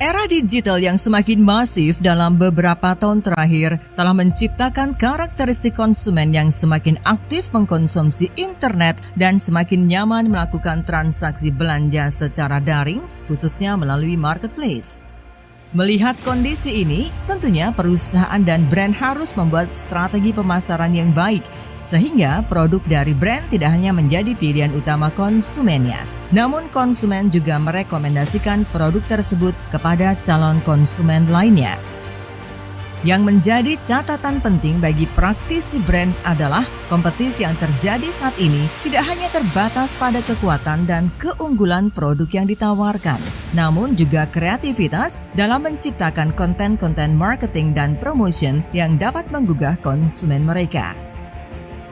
Era digital yang semakin masif dalam beberapa tahun terakhir telah menciptakan karakteristik konsumen yang semakin aktif mengkonsumsi internet dan semakin nyaman melakukan transaksi belanja secara daring, khususnya melalui marketplace. Melihat kondisi ini, tentunya perusahaan dan brand harus membuat strategi pemasaran yang baik, sehingga produk dari brand tidak hanya menjadi pilihan utama konsumennya, namun konsumen juga merekomendasikan produk tersebut kepada calon konsumen lainnya. Yang menjadi catatan penting bagi praktisi brand adalah kompetisi yang terjadi saat ini tidak hanya terbatas pada kekuatan dan keunggulan produk yang ditawarkan, namun juga kreativitas dalam menciptakan konten-konten marketing dan promotion yang dapat menggugah konsumen mereka.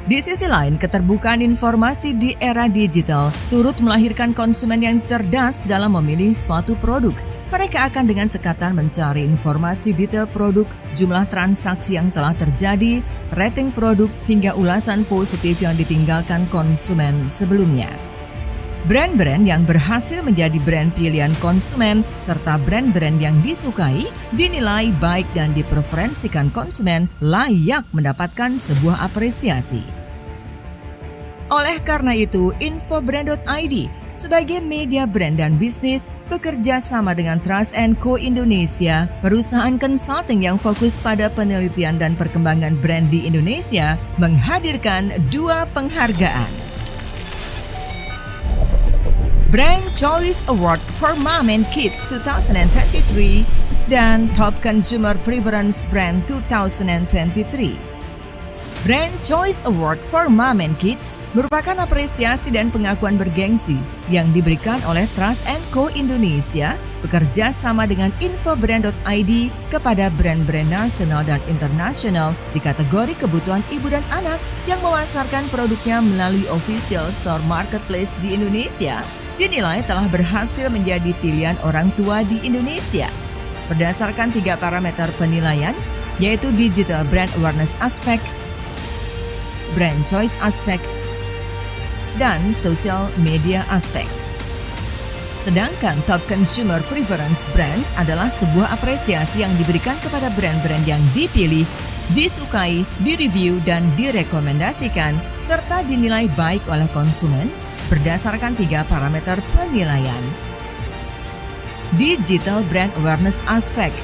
Di sisi lain, keterbukaan informasi di era digital turut melahirkan konsumen yang cerdas dalam memilih suatu produk. Mereka akan dengan cekatan mencari informasi detail produk, jumlah transaksi yang telah terjadi, rating produk, hingga ulasan positif yang ditinggalkan konsumen sebelumnya. Brand-brand yang berhasil menjadi brand pilihan konsumen serta brand-brand yang disukai, dinilai baik dan dipreferensikan konsumen layak mendapatkan sebuah apresiasi. Oleh karena itu, Infobrand.id sebagai media brand dan bisnis bekerja sama dengan Trust & Co Indonesia, perusahaan consulting yang fokus pada penelitian dan perkembangan brand di Indonesia, menghadirkan dua penghargaan. Brand Choice Award for Mom and Kids 2023 dan Top Consumer Preference Brand 2023. Brand Choice Award for Mom and Kids merupakan apresiasi dan pengakuan bergengsi yang diberikan oleh Trust & Co Indonesia bekerja sama dengan Infobrand.id kepada brand-brand nasional dan internasional di kategori kebutuhan ibu dan anak yang memasarkan produknya melalui official store marketplace di Indonesia, dinilai telah berhasil menjadi pilihan orang tua di Indonesia. Berdasarkan 3 parameter penilaian, yaitu Digital Brand Awareness Aspect, Brand Choice Aspect, dan Social Media Aspect. Sedangkan Top Consumer Preference Brands adalah sebuah apresiasi yang diberikan kepada brand-brand yang dipilih, disukai, direview, dan direkomendasikan, serta dinilai baik oleh konsumen berdasarkan 3 parameter penilaian. Digital Brand Awareness Aspect,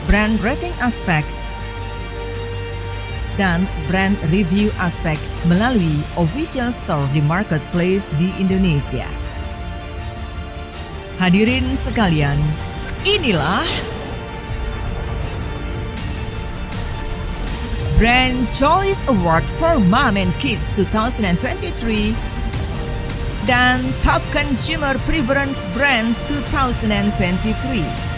Brand Rating Aspect, dan Brand Review Aspect melalui official store di marketplace di Indonesia. Hadirin sekalian, inilah Brand Choice Award for Mom and Kids 2023 dan Top Consumer Preference Brands 2023.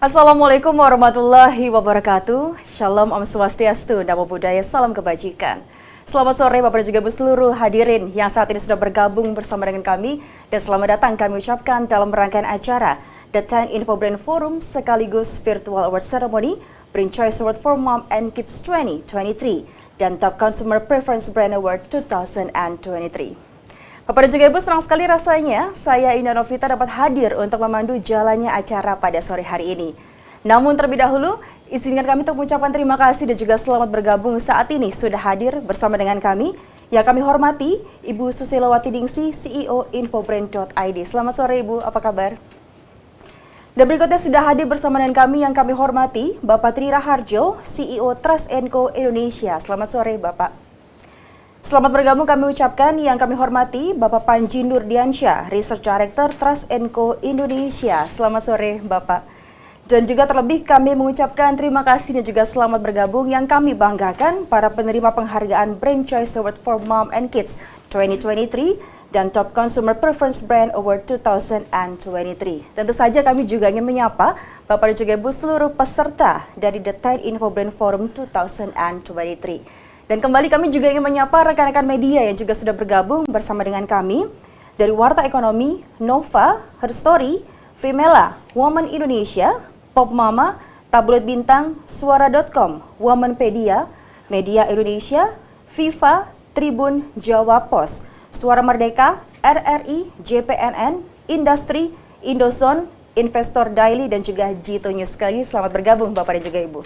Assalamualaikum warahmatullahi wabarakatuh. Shalom, Om Swastiastu, Namo Buddhaya, salam kebajikan. Selamat sore Bapak dan juga Ibu seluruh hadirin yang saat ini sudah bergabung bersama dengan kami dan selamat datang kami ucapkan dalam rangkaian acara The 10 Infobrand Forum sekaligus Virtual Award Ceremony Brand Choice Award for Mom and Kids 2023 dan Top Consumer Preference Brand Award 2023. Bapak dan juga Ibu, senang sekali rasanya saya Indah Novita dapat hadir untuk memandu jalannya acara pada sore hari ini. Namun terlebih dahulu, izinkan kami untuk mengucapkan terima kasih dan juga selamat bergabung saat ini sudah hadir bersama dengan kami. Yang kami hormati, Ibu Susilowati Dingsi, CEO Infobrand.id. Selamat sore Ibu, apa kabar? Dan berikutnya sudah hadir bersama dengan kami yang kami hormati, Bapak Tri Raharjo, CEO Trust Co Indonesia. Selamat sore, Bapak. Selamat bergabung kami ucapkan yang kami hormati, Bapak Panji Nurdiansyah, Research Director Trust Co Indonesia. Selamat sore, Bapak. Dan juga terlebih kami mengucapkan terima kasih dan juga selamat bergabung yang kami banggakan para penerima penghargaan Brand Choice Award for Mom and Kids 2023 dan Top Consumer Preference Brand Award 2023. Tentu saja kami juga ingin menyapa Bapak dan juga Ibu seluruh peserta dari The 10 Info Brand Forum 2023. Dan kembali kami juga ingin menyapa rekan-rekan media yang juga sudah bergabung bersama dengan kami dari Warta Ekonomi, Nova, Her Story, Femela, Woman Indonesia, Pop Mama, Tabloid Bintang, Suara.com, Womanpedia, Media Indonesia, FIFA, Tribun, Jawa Pos, Suara Merdeka, RRI, JPNN, Industri, Indozone, Investor Daily, dan juga Jito News. Sekali selamat bergabung Bapak dan juga Ibu.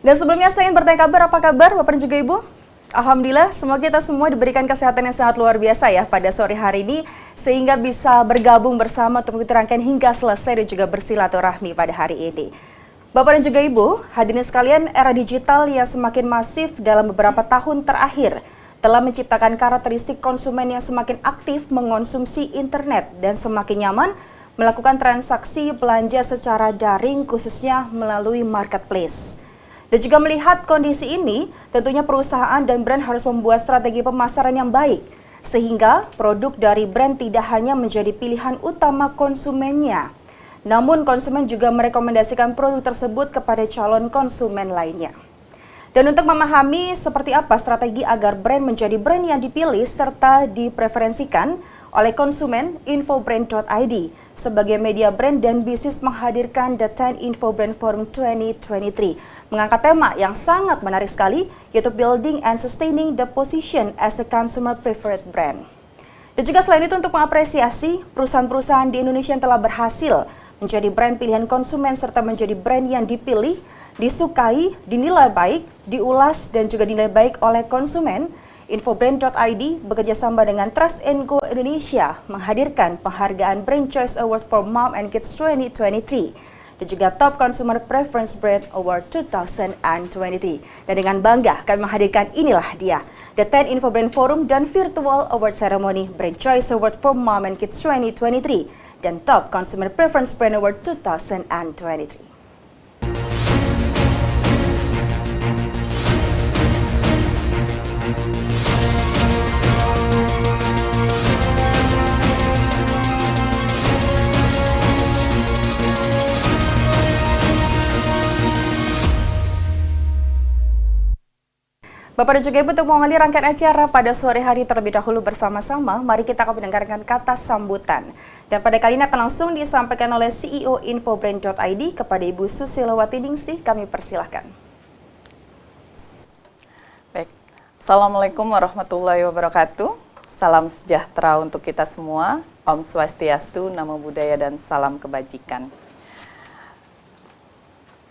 Dan sebelumnya saya ingin bertanya kabar, apa kabar Bapak dan juga Ibu? Alhamdulillah, semoga kita semua diberikan kesehatan yang sangat luar biasa ya pada sore hari ini, sehingga bisa bergabung bersama untuk mengikuti rangkaian hingga selesai dan juga bersilaturahmi pada hari ini. Bapak dan juga Ibu, hadirin sekalian, era digital yang semakin masif dalam beberapa tahun terakhir telah menciptakan karakteristik konsumen yang semakin aktif mengonsumsi internet dan semakin nyaman melakukan transaksi belanja secara daring khususnya melalui marketplace. Dan juga melihat kondisi ini, tentunya perusahaan dan brand harus membuat strategi pemasaran yang baik sehingga produk dari brand tidak hanya menjadi pilihan utama konsumennya, namun konsumen juga merekomendasikan produk tersebut kepada calon konsumen lainnya. Dan untuk memahami seperti apa strategi agar brand menjadi brand yang dipilih serta dipreferensikan oleh konsumen, Infobrand.id sebagai media brand dan bisnis menghadirkan The 10 Info Brand Forum 2023 mengangkat tema yang sangat menarik sekali, yaitu Building and Sustaining the Position as a Consumer Preferred Brand. Dan juga selain itu untuk mengapresiasi perusahaan-perusahaan di Indonesia yang telah berhasil menjadi brand pilihan konsumen serta menjadi brand yang dipilih, disukai, dinilai baik, diulas, dan juga dinilai baik oleh konsumen, Infobrand.id bekerjasama dengan Trust Co Indonesia menghadirkan penghargaan Brand Choice Award for Mom and Kids 2023 dan juga Top Consumer Preference Brand Award 2023. Dan dengan bangga kami menghadirkan inilah dia, The 10 Info Brand Forum dan Virtual Award Ceremony Brand Choice Award for Mom and Kids 2023 dan Top Consumer Preference Brand Award 2023. Bapak dan juga Ibu, untuk mengawali rangkaian acara pada sore hari terlebih dahulu bersama-sama, mari kita akan mendengarkan kata sambutan. Dan pada kali ini akan langsung disampaikan oleh CEO Infobrand.id kepada Ibu Susilowati Ningsih, kami persilahkan. Baik, Assalamualaikum warahmatullahi wabarakatuh. Salam sejahtera untuk kita semua. Om Swastiastu, Namo Buddhaya, dan salam kebajikan.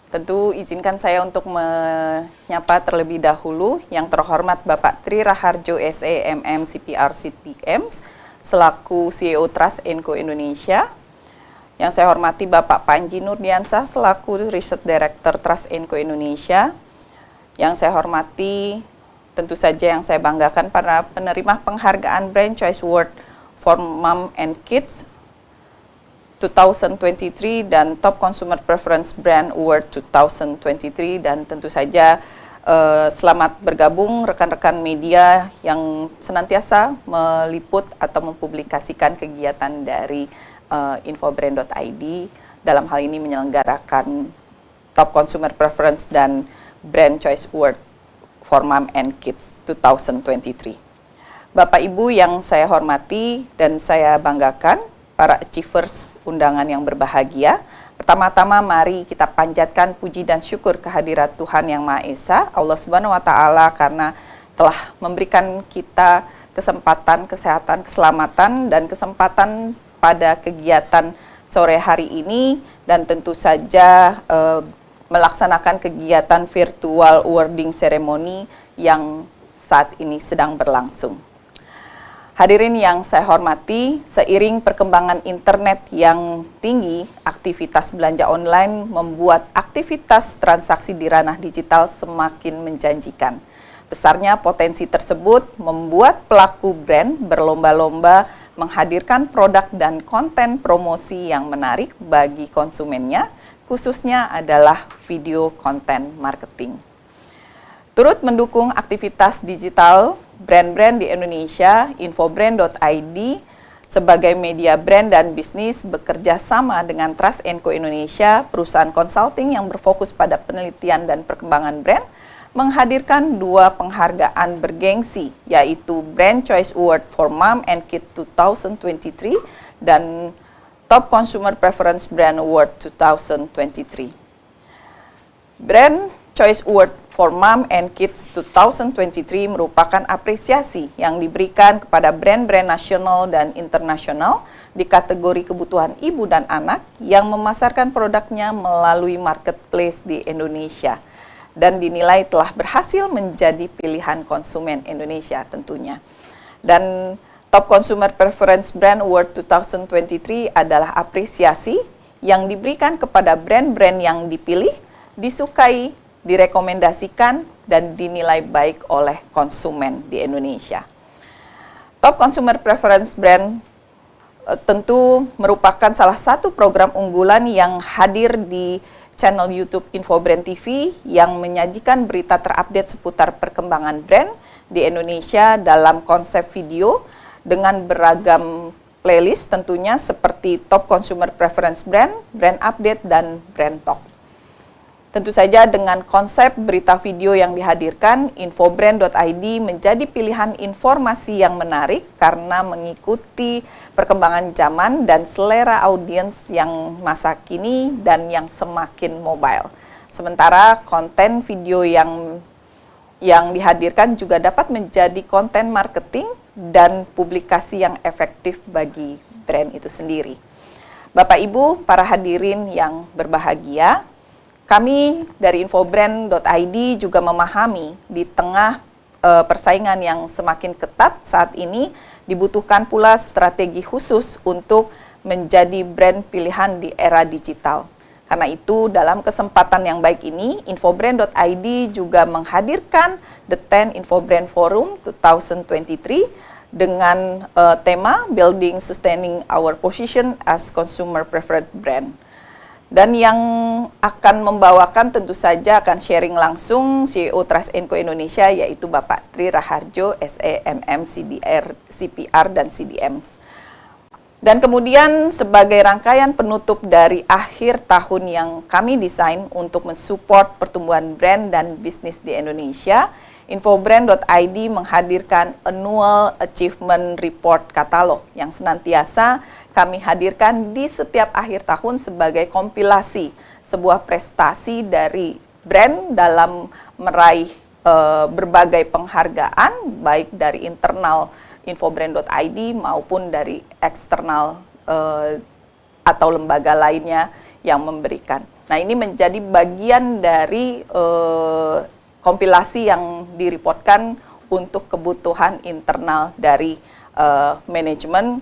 Tentu izinkan saya untuk menyapa terlebih dahulu yang terhormat Bapak Tri Raharjo SEMM CPR CPM selaku CEO Trust Co Indonesia. Yang saya hormati Bapak Panji Nurdiansyah selaku Research Director Trust Co Indonesia. Yang saya hormati tentu saja yang saya banggakan para penerima penghargaan Brand Choice Award for Mom and Kids 2023 dan Top Consumer Preference Brand Award 2023, dan tentu saja selamat bergabung rekan-rekan media yang senantiasa meliput atau mempublikasikan kegiatan dari Infobrand.id dalam hal ini menyelenggarakan Top Consumer Preference dan Brand Choice Award for Mom and Kids 2023. Bapak Ibu yang saya hormati dan saya banggakan, para achievers undangan yang berbahagia, pertama-tama mari kita panjatkan puji dan syukur kehadirat Tuhan Yang Maha Esa, Allah Subhanahu wa Ta'ala, karena telah memberikan kita kesempatan, kesehatan, keselamatan, dan kesempatan pada kegiatan sore hari ini, dan tentu saja melaksanakan kegiatan virtual awarding ceremony yang saat ini sedang berlangsung. Hadirin yang saya hormati, seiring perkembangan internet yang tinggi, aktivitas belanja online membuat aktivitas transaksi di ranah digital semakin menjanjikan. Besarnya potensi tersebut membuat pelaku brand berlomba-lomba menghadirkan produk dan konten promosi yang menarik bagi konsumennya, khususnya adalah video konten marketing. Turut mendukung aktivitas digital brand-brand di Indonesia, Infobrand.id sebagai media brand dan bisnis bekerja sama dengan Trust & Co Indonesia, perusahaan consulting yang berfokus pada penelitian dan perkembangan brand, menghadirkan 2 penghargaan bergengsi, yaitu Brand Choice Award for Mom and Kid 2023 dan Top Consumer Preference Brand Award 2023. Brand Choice Award for Mom and Kids 2023 merupakan apresiasi yang diberikan kepada brand-brand nasional dan internasional di kategori kebutuhan ibu dan anak yang memasarkan produknya melalui marketplace di Indonesia dan dinilai telah berhasil menjadi pilihan konsumen Indonesia tentunya. Dan Top Consumer Preference Brand Award 2023 adalah apresiasi yang diberikan kepada brand-brand yang dipilih, disukai, direkomendasikan, dan dinilai baik oleh konsumen di Indonesia. Top Consumer Preference Brand tentu merupakan salah satu program unggulan yang hadir di channel YouTube Infobrand TV yang menyajikan berita terupdate seputar perkembangan brand di Indonesia dalam konsep video dengan beragam playlist tentunya seperti Top Consumer Preference Brand, Brand Update, dan Brand Talk. Tentu saja dengan konsep berita video yang dihadirkan, Infobrand.id menjadi pilihan informasi yang menarik karena mengikuti perkembangan zaman dan selera audiens yang masa kini dan yang semakin mobile. Sementara konten video yang dihadirkan juga dapat menjadi konten marketing dan publikasi yang efektif bagi brand itu sendiri. Bapak Ibu, para hadirin yang berbahagia, kami dari Infobrand.id juga memahami di tengah persaingan yang semakin ketat saat ini dibutuhkan pula strategi khusus untuk menjadi brand pilihan di era digital. Karena itu dalam kesempatan yang baik ini, Infobrand.id juga menghadirkan The 10 Infobrand Forum 2023 dengan tema Building Sustaining Our Position as Consumer Preferred Brand. Dan yang akan membawakan tentu saja akan sharing langsung CEO Trust & Co Indonesia yaitu Bapak Tri Raharjo, SEMM, CPR, dan CDM. Dan kemudian sebagai rangkaian penutup dari akhir tahun yang kami desain untuk mensupport pertumbuhan brand dan bisnis di Indonesia, Infobrand.id menghadirkan Annual Achievement Report Katalog yang senantiasa kami hadirkan di setiap akhir tahun sebagai kompilasi sebuah prestasi dari brand dalam meraih berbagai penghargaan baik dari internal Infobrand.id maupun dari eksternal atau lembaga lainnya yang memberikan. Nah, ini menjadi bagian dari kompilasi yang direportkan untuk kebutuhan internal dari manajemen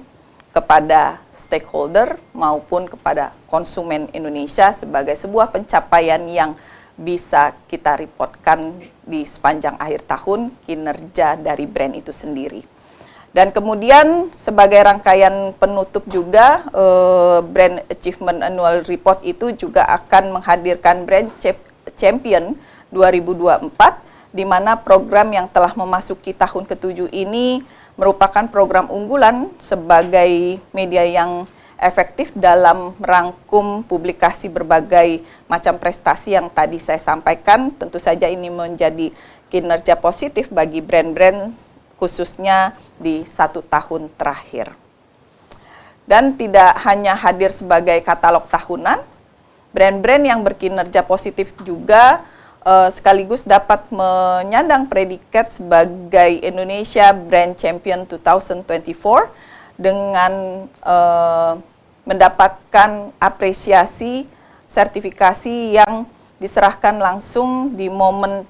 kepada stakeholder maupun kepada konsumen Indonesia sebagai sebuah pencapaian yang bisa kita reportkan di sepanjang akhir tahun kinerja dari brand itu sendiri. Dan kemudian sebagai rangkaian penutup juga Brand Achievement Annual Report itu juga akan menghadirkan Brand Champion 2024 di mana program yang telah memasuki tahun ke-7 ini merupakan program unggulan sebagai media yang efektif dalam merangkum publikasi berbagai macam prestasi yang tadi saya sampaikan. Tentu saja ini menjadi kinerja positif bagi brand-brand khususnya di 1 tahun terakhir. Dan tidak hanya hadir sebagai katalog tahunan, brand-brand yang berkinerja positif juga sekaligus dapat menyandang predikat sebagai Indonesia Brand Champion 2024 dengan mendapatkan apresiasi sertifikasi yang diserahkan langsung di momen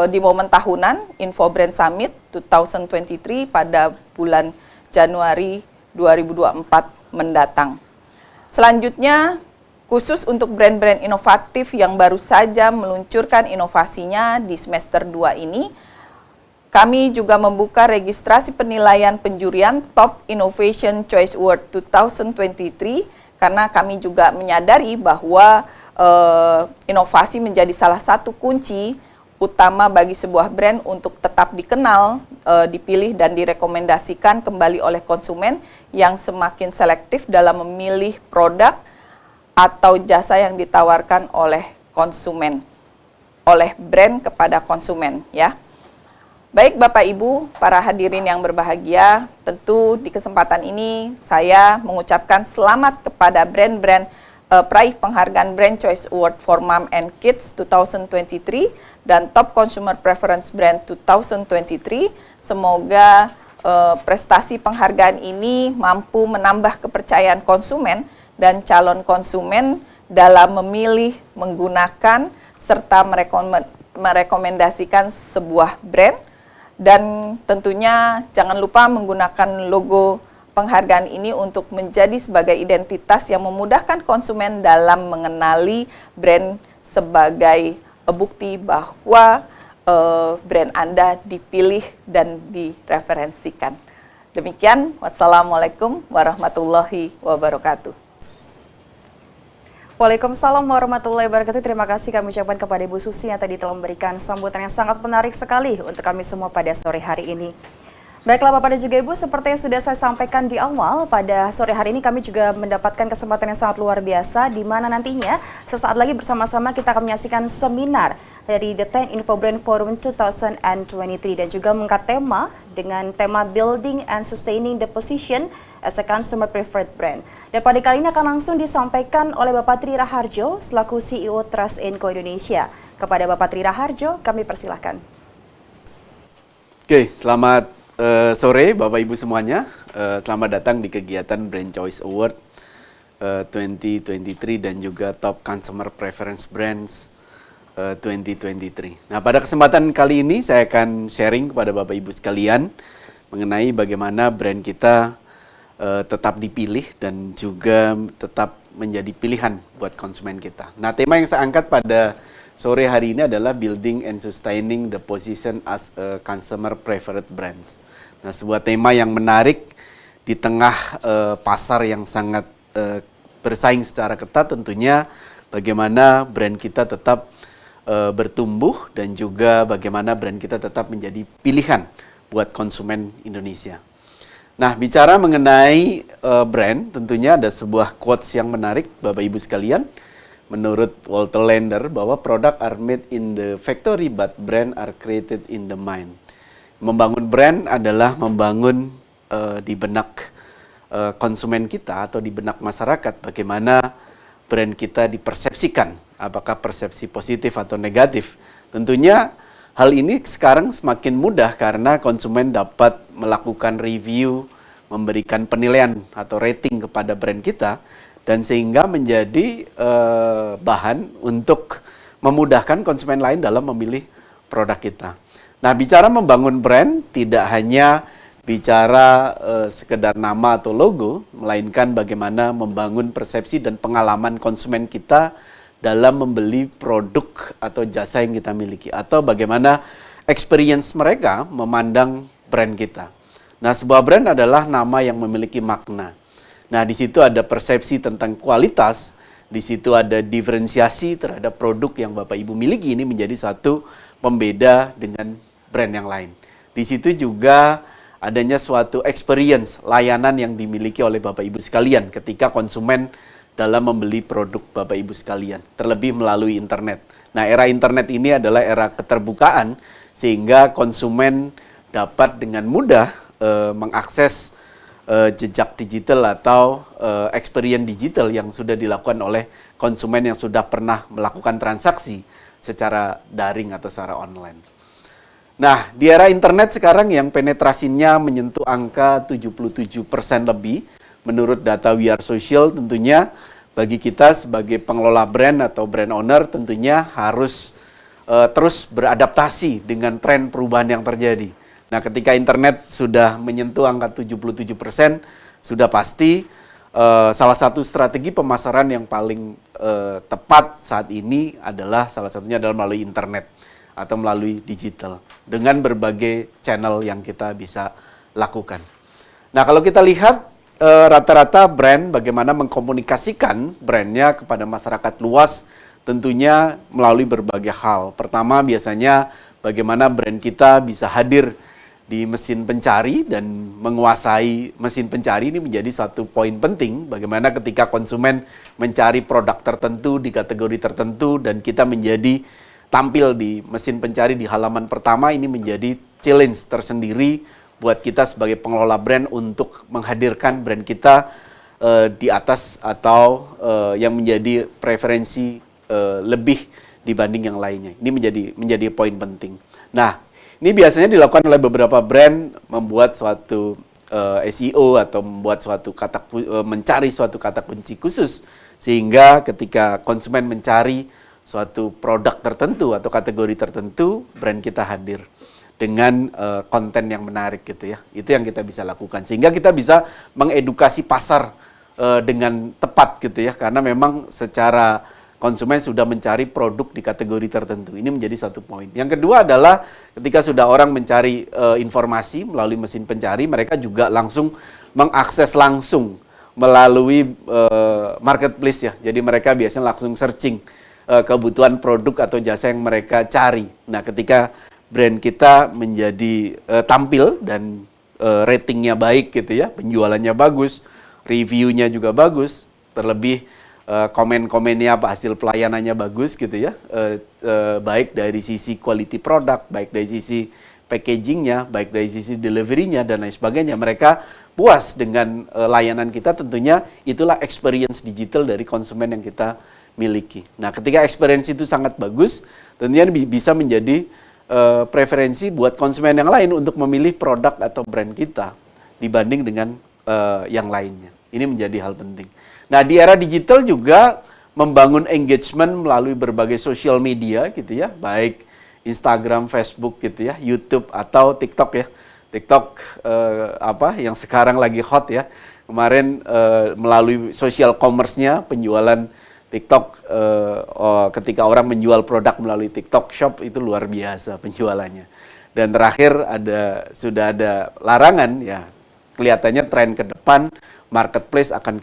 di momen tahunan Info Brand Summit 2023 pada bulan Januari 2024 mendatang. Selanjutnya, khusus untuk brand-brand inovatif yang baru saja meluncurkan inovasinya di semester 2 ini, kami juga membuka registrasi penilaian penjurian Top Innovation Choice Award 2023 karena kami juga menyadari bahwa inovasi menjadi salah satu kunci utama bagi sebuah brand untuk tetap dikenal, dipilih dan direkomendasikan kembali oleh konsumen yang semakin selektif dalam memilih produk atau jasa yang ditawarkan oleh konsumen, oleh brand kepada konsumen, ya. Baik Bapak Ibu, para hadirin yang berbahagia, tentu di kesempatan ini saya mengucapkan selamat kepada brand-brand peraih penghargaan Brand Choice Award for Mom and Kids 2023 dan Top Consumer Preference Brand 2023. Semoga prestasi penghargaan ini mampu menambah kepercayaan konsumen dan calon konsumen dalam memilih, menggunakan, serta merekomendasikan sebuah brand. Dan tentunya jangan lupa menggunakan logo penghargaan ini untuk menjadi sebagai identitas yang memudahkan konsumen dalam mengenali brand sebagai bukti bahwa brand Anda dipilih dan direferensikan. Demikian, wassalamualaikum warahmatullahi wabarakatuh. Waalaikumsalam warahmatullahi wabarakatuh. Terima kasih kami ucapkan kepada Ibu Susi yang tadi telah memberikan sambutan yang sangat menarik sekali untuk kami semua pada sore hari ini. Baiklah Bapak dan juga Ibu, seperti yang sudah saya sampaikan di awal, pada sore hari ini kami juga mendapatkan kesempatan yang sangat luar biasa, di mana nantinya sesaat lagi bersama-sama kita akan menyaksikan seminar dari The 10 Info Brand Forum 2023 dan juga mengangkat tema dengan tema Building and Sustaining the Position as a Consumer Preferred Brand. Dan pada kali ini akan langsung disampaikan oleh Bapak Tri Raharjo selaku CEO Trust & Co Indonesia. Kepada Bapak Tri Raharjo, kami persilahkan. Oke, selamat sore Bapak Ibu semuanya, selamat datang di kegiatan Brand Choice Award 2023 dan juga Top Consumer Preference Brands 2023. Nah, pada kesempatan kali ini saya akan sharing kepada Bapak Ibu sekalian mengenai bagaimana brand kita tetap dipilih dan juga tetap menjadi pilihan buat konsumen kita. Nah, tema yang saya angkat pada sore hari ini adalah Building and Sustaining the Position as a Consumer Preferred Brands. Nah, sebuah tema yang menarik di tengah pasar yang sangat bersaing secara ketat, tentunya bagaimana brand kita tetap bertumbuh dan juga bagaimana brand kita tetap menjadi pilihan buat konsumen Indonesia. Nah, bicara mengenai brand, tentunya ada sebuah quotes yang menarik Bapak Ibu sekalian. Menurut Walter Lander bahwa product are made in the factory but brand are created in the mind. Membangun brand adalah membangun di benak konsumen kita atau di benak masyarakat bagaimana brand kita dipersepsikan, apakah persepsi positif atau negatif. Tentunya hal ini sekarang semakin mudah karena konsumen dapat melakukan review, memberikan penilaian atau rating kepada brand kita, dan sehingga menjadi bahan untuk memudahkan konsumen lain dalam memilih produk kita. Nah, bicara membangun brand tidak hanya bicara sekedar nama atau logo, melainkan bagaimana membangun persepsi dan pengalaman konsumen kita dalam membeli produk atau jasa yang kita miliki, atau bagaimana experience mereka memandang brand kita. Nah, sebuah brand adalah nama yang memiliki makna. Nah, di situ ada persepsi tentang kualitas, di situ ada diferensiasi terhadap produk yang Bapak Ibu miliki ini menjadi satu pembeda dengan brand yang lain. Di situ juga adanya suatu experience, layanan yang dimiliki oleh Bapak Ibu sekalian ketika konsumen dalam membeli produk Bapak Ibu sekalian, terlebih melalui internet. Nah, era internet ini adalah era keterbukaan, sehingga konsumen dapat dengan mudah mengakses jejak digital atau experience digital yang sudah dilakukan oleh konsumen yang sudah pernah melakukan transaksi secara daring atau secara online. Nah, di era internet sekarang yang penetrasinya menyentuh angka 77% lebih, menurut data We Are Social, tentunya bagi kita sebagai pengelola brand atau brand owner tentunya harus terus beradaptasi dengan tren perubahan yang terjadi. Nah, ketika internet sudah menyentuh angka 77%, sudah pasti salah satu strategi pemasaran yang paling tepat saat ini adalah salah satunya adalah melalui internet atau melalui digital dengan berbagai channel yang kita bisa lakukan. Nah, kalau kita lihat rata-rata brand bagaimana mengkomunikasikan brandnya kepada masyarakat luas, tentunya melalui berbagai hal. Pertama, biasanya bagaimana brand kita bisa hadir di mesin pencari dan menguasai mesin pencari ini menjadi satu poin penting. Bagaimana ketika konsumen mencari produk tertentu di kategori tertentu dan kita menjadi tampil di mesin pencari di halaman pertama, ini menjadi challenge tersendiri buat kita sebagai pengelola brand untuk menghadirkan brand kita di atas atau yang menjadi preferensi lebih dibanding yang lainnya. Ini menjadi poin penting. Nah, ini biasanya dilakukan oleh beberapa brand membuat suatu SEO atau membuat suatu mencari suatu kata kunci khusus sehingga ketika konsumen mencari suatu produk tertentu atau kategori tertentu, brand kita hadir dengan konten yang menarik gitu ya. Itu yang kita bisa lakukan sehingga kita bisa mengedukasi pasar dengan tepat gitu ya, karena memang secara konsumen sudah mencari produk di kategori tertentu. Ini menjadi satu poin. Yang kedua adalah ketika sudah orang mencari informasi melalui mesin pencari, mereka juga langsung mengakses langsung melalui marketplace ya. Jadi mereka biasanya langsung searching kebutuhan produk atau jasa yang mereka cari. Nah, ketika brand kita menjadi tampil dan ratingnya baik gitu ya, penjualannya bagus, reviewnya juga bagus, terlebih komen-komennya apa, hasil pelayanannya bagus gitu ya, baik dari sisi quality product, baik dari sisi packagingnya, baik dari sisi deliverynya dan lain sebagainya, mereka puas dengan layanan kita. Tentunya itulah experience digital dari konsumen yang kita miliki. Nah, ketika experience itu sangat bagus, tentunya bisa menjadi preferensi buat konsumen yang lain untuk memilih produk atau brand kita dibanding dengan yang lainnya. Ini menjadi hal penting. Nah, di era digital juga membangun engagement melalui berbagai sosial media gitu ya, baik Instagram, Facebook gitu ya, YouTube atau TikTok ya. TikTok yang sekarang lagi hot ya. Kemarin melalui social commerce-nya, penjualan TikTok ketika orang menjual produk melalui TikTok Shop itu luar biasa penjualannya. Dan terakhir sudah ada larangan ya. Kelihatannya tren ke depan marketplace akan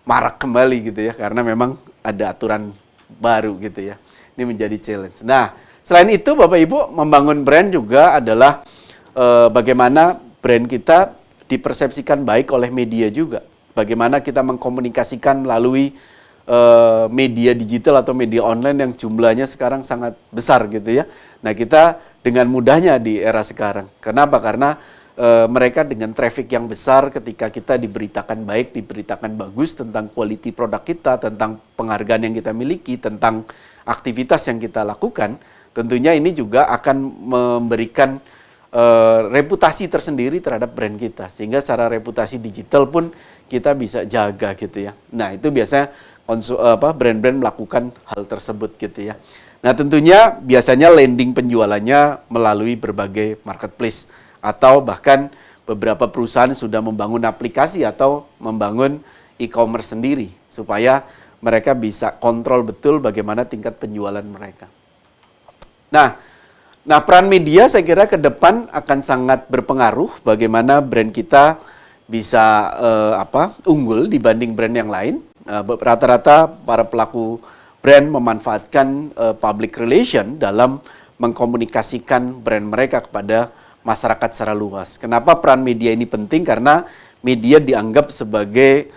marak kembali gitu ya, karena memang ada aturan baru gitu ya. Ini menjadi challenge. Nah, selain itu Bapak Ibu, membangun brand juga adalah bagaimana brand kita dipersepsikan baik oleh media juga. Bagaimana kita mengkomunikasikan melalui media digital atau media online yang jumlahnya sekarang sangat besar gitu ya. Nah, kita dengan mudahnya di era sekarang. Kenapa? Karena mereka dengan traffic yang besar, ketika kita diberitakan baik, diberitakan bagus tentang quality produk kita, tentang penghargaan yang kita miliki, tentang aktivitas yang kita lakukan, tentunya ini juga akan memberikan reputasi tersendiri terhadap brand kita. Sehingga secara reputasi digital pun kita bisa jaga gitu ya. Nah, itu biasanya brand-brand melakukan hal tersebut gitu ya. Nah, tentunya biasanya landing penjualannya melalui berbagai marketplace, atau bahkan beberapa perusahaan sudah membangun aplikasi atau membangun e-commerce sendiri supaya mereka bisa kontrol betul bagaimana tingkat penjualan mereka. Nah, peran media saya kira ke depan akan sangat berpengaruh bagaimana brand kita bisa unggul dibanding brand yang lain. Rata-rata para pelaku brand memanfaatkan public relation dalam mengkomunikasikan brand mereka kepada masyarakat secara luas. Kenapa peran media ini penting? Karena media dianggap sebagai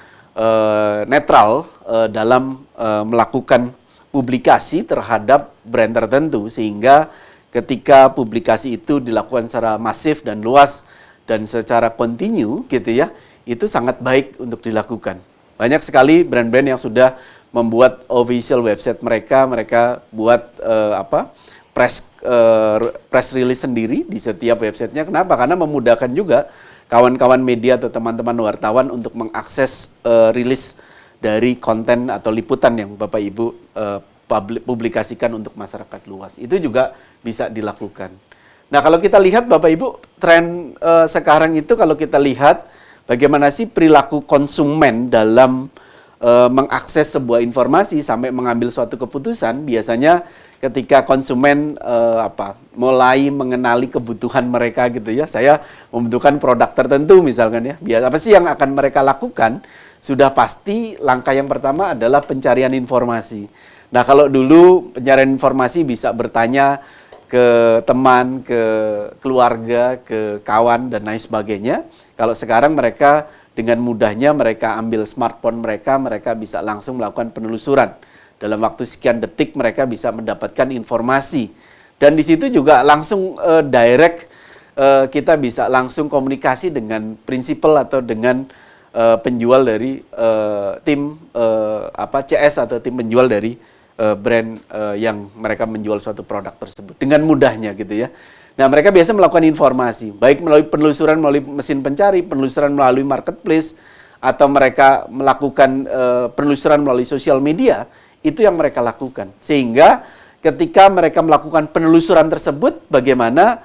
netral dalam melakukan publikasi terhadap brand tertentu, sehingga ketika publikasi itu dilakukan secara masif dan luas dan secara kontinu gitu ya, itu sangat baik untuk dilakukan. Banyak sekali brand-brand yang sudah membuat official website mereka buat press release sendiri di setiap websitenya. Kenapa? Karena memudahkan juga kawan-kawan media atau teman-teman wartawan untuk mengakses rilis dari konten atau liputan yang Bapak Ibu publikasikan untuk masyarakat luas. Itu juga bisa dilakukan. Nah, kalau kita lihat Bapak Ibu, tren sekarang itu kalau kita lihat bagaimana sih perilaku konsumen dalam mengakses sebuah informasi sampai mengambil suatu keputusan, biasanya ketika konsumen mulai mengenali kebutuhan mereka gitu ya. Saya membutuhkan produk tertentu misalkan ya. Apa sih yang akan mereka lakukan? Sudah pasti langkah yang pertama adalah pencarian informasi. Nah, kalau dulu pencarian informasi bisa bertanya ke teman, ke keluarga, ke kawan, dan lain sebagainya. Kalau sekarang mereka dengan mudahnya mereka ambil smartphone mereka bisa langsung melakukan penelusuran. Dalam waktu sekian detik mereka bisa mendapatkan informasi. Dan di situ juga langsung direct kita bisa langsung komunikasi dengan prinsipal atau dengan penjual dari tim CS atau tim penjual dari brand yang mereka menjual suatu produk tersebut dengan mudahnya gitu ya. Nah, mereka biasa melakukan informasi baik melalui penelusuran melalui mesin pencari, penelusuran melalui marketplace, atau mereka melakukan penelusuran melalui sosial media. Itu yang mereka lakukan. Sehingga ketika mereka melakukan penelusuran tersebut, bagaimana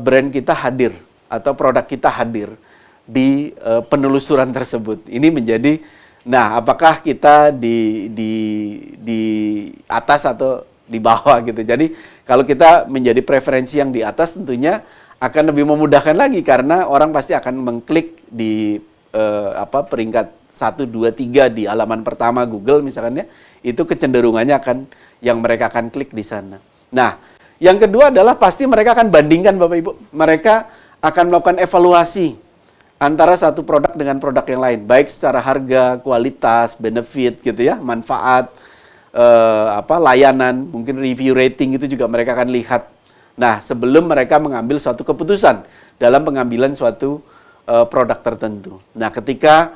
brand kita hadir atau produk kita hadir di penelusuran tersebut. Ini menjadi, nah, apakah kita di atas atau di bawah gitu. Jadi kalau kita menjadi preferensi yang di atas, tentunya akan lebih memudahkan lagi karena orang pasti akan mengklik di peringkat 1, 2, 3 di halaman pertama Google misalkan ya. Itu kecenderungannya yang mereka akan klik di sana. Nah, yang kedua adalah pasti mereka akan bandingkan Bapak Ibu. Mereka akan melakukan evaluasi antara satu produk dengan produk yang lain, baik secara harga, kualitas, benefit gitu ya, manfaat, layanan, mungkin review rating itu juga mereka akan lihat. Nah, sebelum mereka mengambil suatu keputusan dalam pengambilan suatu produk tertentu. Nah, ketika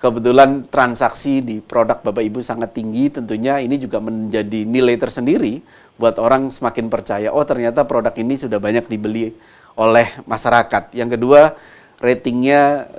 kebetulan transaksi di produk Bapak Ibu sangat tinggi, tentunya ini juga menjadi nilai tersendiri buat orang semakin percaya, oh ternyata produk ini sudah banyak dibeli oleh masyarakat. Yang kedua, ratingnya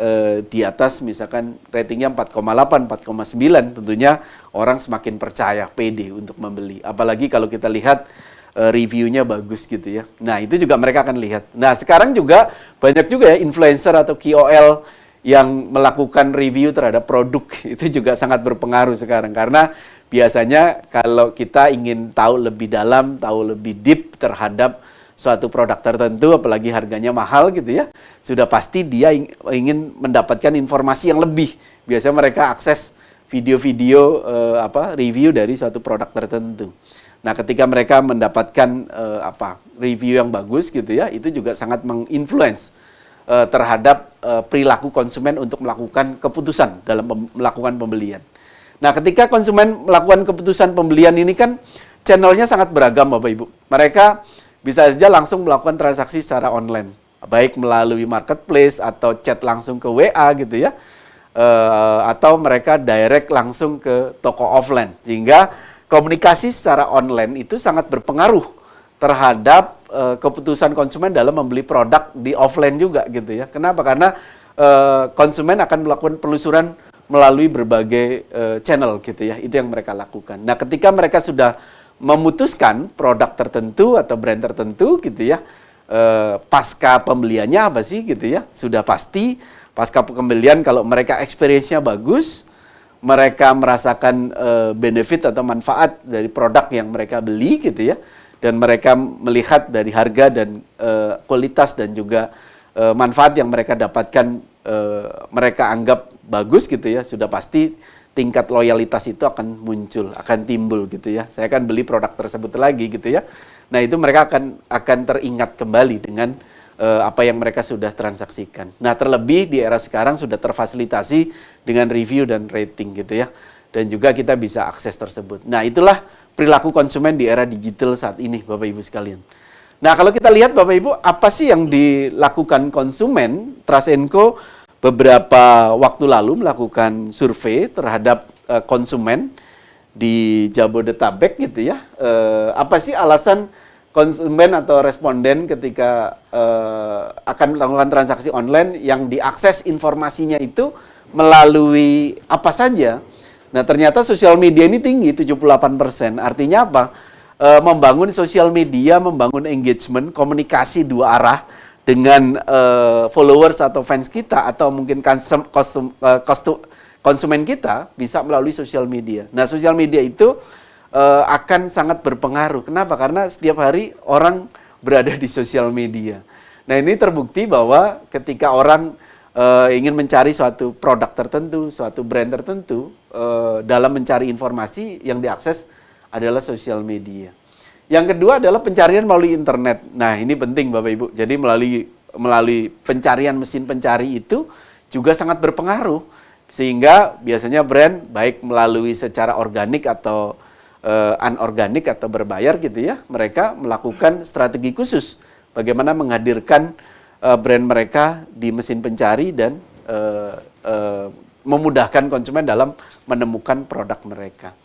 di atas, misalkan ratingnya 4,8, 4,9, tentunya orang semakin percaya, pede untuk membeli. Apalagi kalau kita lihat reviewnya bagus gitu ya. Nah, itu juga mereka akan lihat. Nah, sekarang juga banyak juga ya influencer atau KOL yang melakukan review terhadap produk. Itu juga sangat berpengaruh sekarang. Karena biasanya kalau kita ingin tahu lebih dalam, tahu lebih deep terhadap suatu produk tertentu, apalagi harganya mahal gitu ya, sudah pasti dia ingin mendapatkan informasi yang lebih. Biasanya mereka akses video-video review dari suatu produk tertentu. Nah, ketika mereka mendapatkan review yang bagus gitu ya, itu juga sangat menginfluence terhadap perilaku konsumen untuk melakukan keputusan dalam melakukan pembelian. Nah, ketika konsumen melakukan keputusan pembelian ini kan channelnya sangat beragam Bapak Ibu. Mereka bisa saja langsung melakukan transaksi secara online, baik melalui marketplace atau chat langsung ke WA gitu ya, atau mereka direct langsung ke toko offline. Sehingga komunikasi secara online itu sangat berpengaruh terhadap keputusan konsumen dalam membeli produk di offline juga gitu ya. Kenapa? Karena konsumen akan melakukan penelusuran melalui berbagai channel gitu ya. Itu yang mereka lakukan. Nah, ketika mereka sudah memutuskan produk tertentu atau brand tertentu gitu ya, pasca pembeliannya apa sih gitu ya, sudah pasti pasca pembelian kalau mereka experience-nya bagus, mereka merasakan benefit atau manfaat dari produk yang mereka beli gitu ya, dan mereka melihat dari harga dan kualitas dan juga manfaat yang mereka dapatkan, mereka anggap bagus gitu ya, sudah pasti tingkat loyalitas itu akan muncul, akan timbul gitu ya. Saya akan beli produk tersebut lagi gitu ya. Nah, itu mereka akan teringat kembali dengan apa yang mereka sudah transaksikan. Nah, terlebih di era sekarang sudah terfasilitasi dengan review dan rating gitu ya. Dan juga kita bisa akses tersebut. Nah, itulah perilaku konsumen di era digital saat ini, Bapak Ibu sekalian. Nah, kalau kita lihat Bapak Ibu, apa sih yang dilakukan konsumen? Trust & Co beberapa waktu lalu melakukan survei terhadap konsumen di Jabodetabek gitu ya. Apa sih alasan konsumen atau responden ketika akan melakukan transaksi online yang diakses informasinya itu melalui apa saja? Nah, ternyata sosial media ini tinggi 78%. Artinya apa? Membangun sosial media, membangun engagement, komunikasi dua arah dengan followers atau fans kita atau mungkin konsumen kita bisa melalui sosial media. Nah, sosial media itu akan sangat berpengaruh. Kenapa? Karena setiap hari orang berada di sosial media. Nah, ini terbukti bahwa ketika orang ingin mencari suatu produk tertentu, suatu brand tertentu, dalam mencari informasi yang diakses adalah sosial media. Yang kedua adalah pencarian melalui internet. Nah, ini penting Bapak Ibu. Jadi melalui pencarian mesin pencari itu juga sangat berpengaruh. Sehingga biasanya brand baik melalui secara organik atau anorganik atau berbayar gitu ya, mereka melakukan strategi khusus bagaimana menghadirkan brand mereka di mesin pencari dan memudahkan konsumen dalam menemukan produk mereka.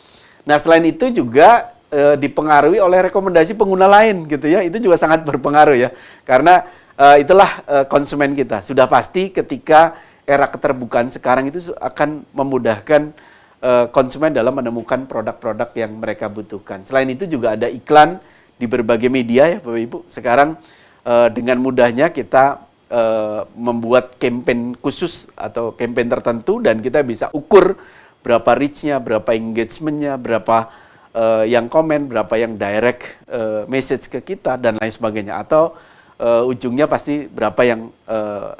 Nah, selain itu juga dipengaruhi oleh rekomendasi pengguna lain gitu ya, itu juga sangat berpengaruh ya, karena itulah konsumen kita. Sudah pasti ketika era keterbukaan sekarang itu akan memudahkan konsumen dalam menemukan produk-produk yang mereka butuhkan. Selain itu juga ada iklan di berbagai media ya Bapak Ibu. Sekarang dengan mudahnya kita membuat campaign khusus atau campaign tertentu dan kita bisa ukur berapa reach-nya, berapa engagement-nya, berapa yang komen, berapa yang direct message ke kita dan lain sebagainya. Atau ujungnya pasti berapa yang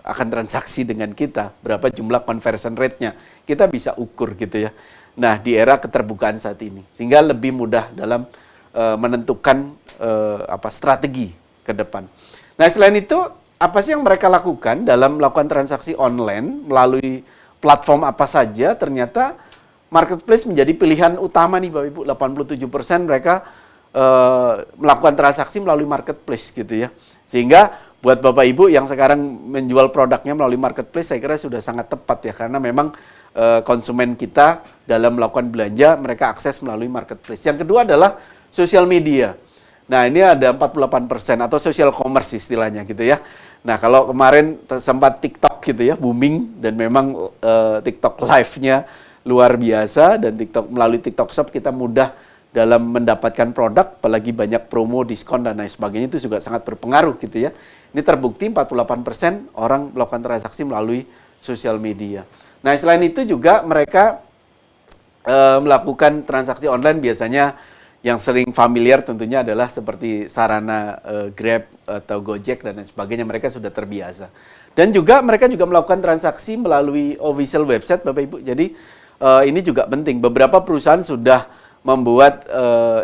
akan transaksi dengan kita, berapa jumlah conversion rate-nya. Kita bisa ukur gitu ya. Nah, di era keterbukaan saat ini. Sehingga lebih mudah dalam menentukan strategi ke depan. Nah, selain itu, apa sih yang mereka lakukan dalam melakukan transaksi online melalui platform apa saja? Ternyata marketplace menjadi pilihan utama nih Bapak Ibu. 87% mereka melakukan transaksi melalui marketplace gitu ya. Sehingga buat Bapak Ibu yang sekarang menjual produknya melalui marketplace, saya kira sudah sangat tepat ya. Karena memang konsumen kita dalam melakukan belanja, mereka akses melalui marketplace. Yang kedua adalah sosial media. Nah, ini ada 48% atau social commerce istilahnya gitu ya. Nah, kalau kemarin sempat TikTok gitu ya, booming dan memang TikTok live-nya luar biasa dan melalui TikTok Shop kita mudah dalam mendapatkan produk, apalagi banyak promo, diskon dan lain sebagainya, itu juga sangat berpengaruh gitu ya. Ini terbukti 48% orang melakukan transaksi melalui sosial media. Nah, selain itu juga mereka melakukan transaksi online biasanya yang sering familiar tentunya adalah seperti sarana Grab atau Gojek dan lain sebagainya, mereka sudah terbiasa. Dan juga mereka juga melakukan transaksi melalui official website Bapak Ibu. Jadi ini juga penting. Beberapa perusahaan sudah membuat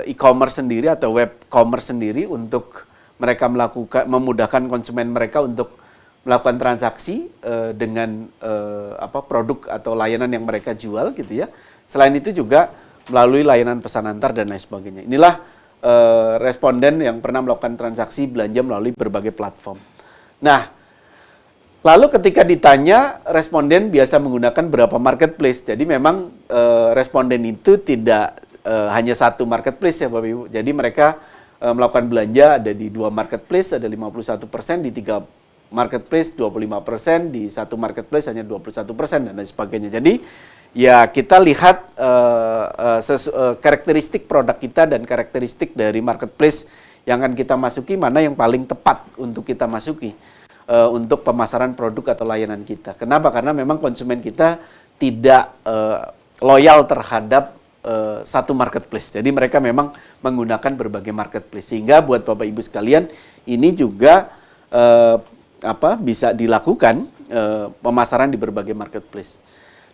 e-commerce sendiri atau web commerce sendiri untuk mereka memudahkan konsumen mereka untuk melakukan transaksi dengan produk atau layanan yang mereka jual gitu ya. Selain itu juga melalui layanan pesan antar dan lain sebagainya. Inilah responden yang pernah melakukan transaksi belanja melalui berbagai platform. Nah, lalu ketika ditanya, responden biasa menggunakan berapa marketplace. Jadi memang responden itu tidak hanya satu marketplace ya Bapak Ibu. Jadi mereka melakukan belanja ada di 2 marketplace, ada 51%, di 3 marketplace 25%, di 1 marketplace hanya 21% dan lain sebagainya. Jadi ya kita lihat karakteristik produk kita dan karakteristik dari marketplace yang akan kita masuki, mana yang paling tepat untuk kita masuki. Untuk pemasaran produk atau layanan kita. Kenapa? Karena memang konsumen kita tidak loyal terhadap satu marketplace. Jadi mereka memang menggunakan berbagai marketplace. Sehingga buat Bapak Ibu sekalian, ini juga bisa dilakukan pemasaran di berbagai marketplace.